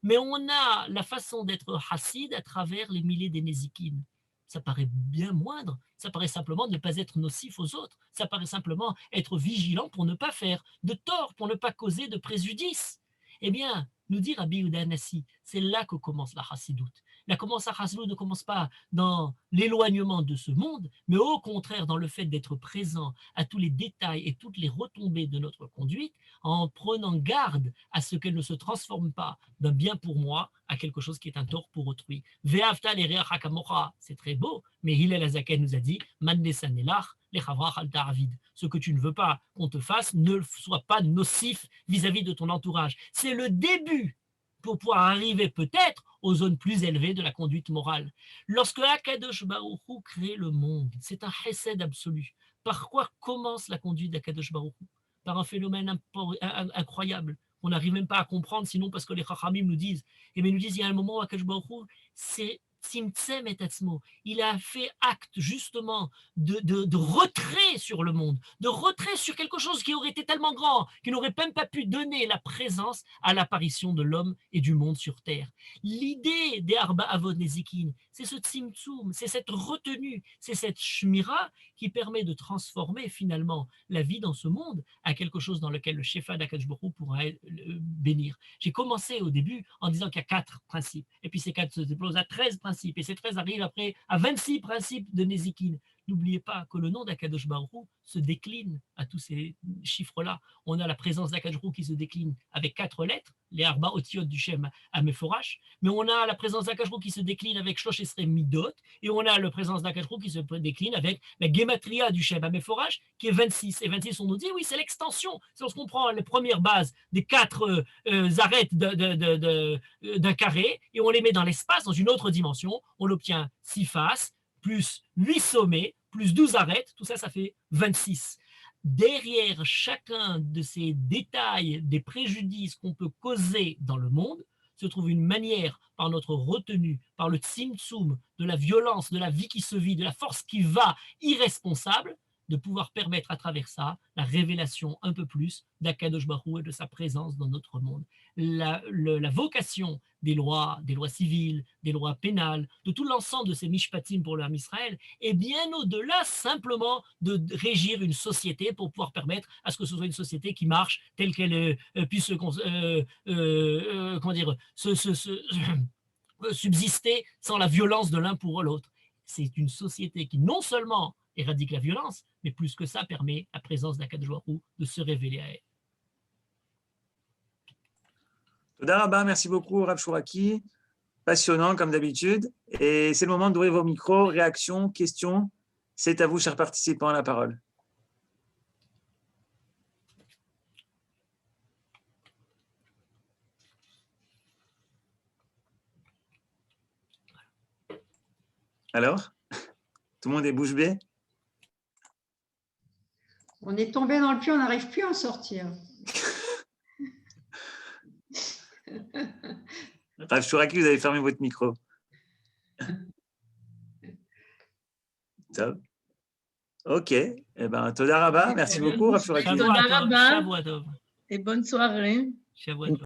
Mais on a la façon d'être chassid à travers les milliers des nézikim. Ça paraît bien moindre, ça paraît simplement ne pas être nocif aux autres, ça paraît simplement être vigilant pour ne pas faire de tort, pour ne pas causer de préjudice. Eh bien, nous dit Rabbi Yehuda Hanassi, c'est là que commence la chassidoute. La chassidoute ne commence pas dans l'éloignement de ce monde, mais au contraire dans le fait d'être présent à tous les détails et toutes les retombées de notre conduite, en prenant garde à ce qu'elle ne se transforme pas d'un bien pour moi à quelque chose qui est un tort pour autrui. Ve'avta l'ereach kamocha, c'est très beau, mais Hillel Hazaken nous a dit ce que tu ne veux pas qu'on te fasse ne soit pas nocif vis-à-vis de ton entourage. C'est le début pour pouvoir arriver peut-être aux zones plus élevées de la conduite morale. Lorsque Akadosh Baruch Hu crée le monde, c'est un chesed absolu. Par quoi commence la conduite d'Akadosh Baruch Hu? par un phénomène incroyable. On n'arrive même pas à comprendre, sinon parce que les Chachamim nous disent, et bien nous disent, il y a un moment où Akadosh Baruch Hu, c'est Tzimtzem et Atzmo. Il a fait acte justement de retrait sur le monde, de retrait sur quelque chose qui aurait été tellement grand, qui n'aurait même pas pu donner la présence à l'apparition de l'homme et du monde sur terre. L'idée des Arba Avot Nezikin, c'est ce Tzimtzum, c'est cette retenue, c'est cette Shmira qui permet de transformer finalement la vie dans ce monde à quelque chose dans lequel le Shefa d'Akadosh Baruch Hu pourra bénir. J'ai commencé au début en disant qu'il y a 4 principes, et puis ces 4 se déposent à 13 principes, et ces 13 arrivent après à 26 principes de Nezikin. N'oubliez pas que le nom d'Akadosh Baruch Hu se décline à tous ces chiffres-là. On a la présence d'Akadosh Baruch Hu qui se décline avec 4 lettres, les Arba Otiot du Shem Ameforash, mais on a la présence d'Akadosh Baruch Hu qui se décline avec Shlosh Esrei Midot, et on a la présence d'Akadosh Baruch Hu qui se décline avec la Gematria du Shem Ameforash, qui est 26. Et 26, on nous dit, oui, c'est l'extension. C'est lorsqu'on prend les premières bases des 4 arêtes d'un carré, et on les met dans l'espace, dans une autre dimension, on obtient 6 faces, plus 8 sommets, plus 12 arêtes, tout ça, ça fait 26. Derrière chacun de ces détails, des préjudices qu'on peut causer dans le monde, se trouve une manière, par notre retenue, par le tzimtzum, de la violence, de la vie qui se vit, de la force qui va, irresponsable, de pouvoir permettre à travers ça la révélation un peu plus d'Akadosh Baruch Hu et de sa présence dans notre monde. La vocation des lois civiles, des lois pénales, de tout l'ensemble de ces mishpatim pour l'âme Israël est bien au-delà simplement de régir une société pour pouvoir permettre à ce que ce soit une société qui marche telle qu'elle puisse subsister sans la violence de l'un pour l'autre. C'est une société qui non seulement éradique la violence, mais plus que ça permet la présence d'Akadosh Baruch Hu de se révéler à elle. Toda Rabba, merci beaucoup, Rav Chouraki. Passionnant, comme d'habitude. Et c'est le moment d'ouvrir vos micros, réactions, questions. C'est à vous, chers participants, la parole. Alors, tout le monde est bouche bée? On est tombé dans le puits, on n'arrive plus à en sortir. Rav Chouraki, vous avez fermé votre micro. Top. Ok. Eh bien, Toda Rabba, merci beaucoup, Rav Chouraki. Toda Rabba. Et bonne soirée.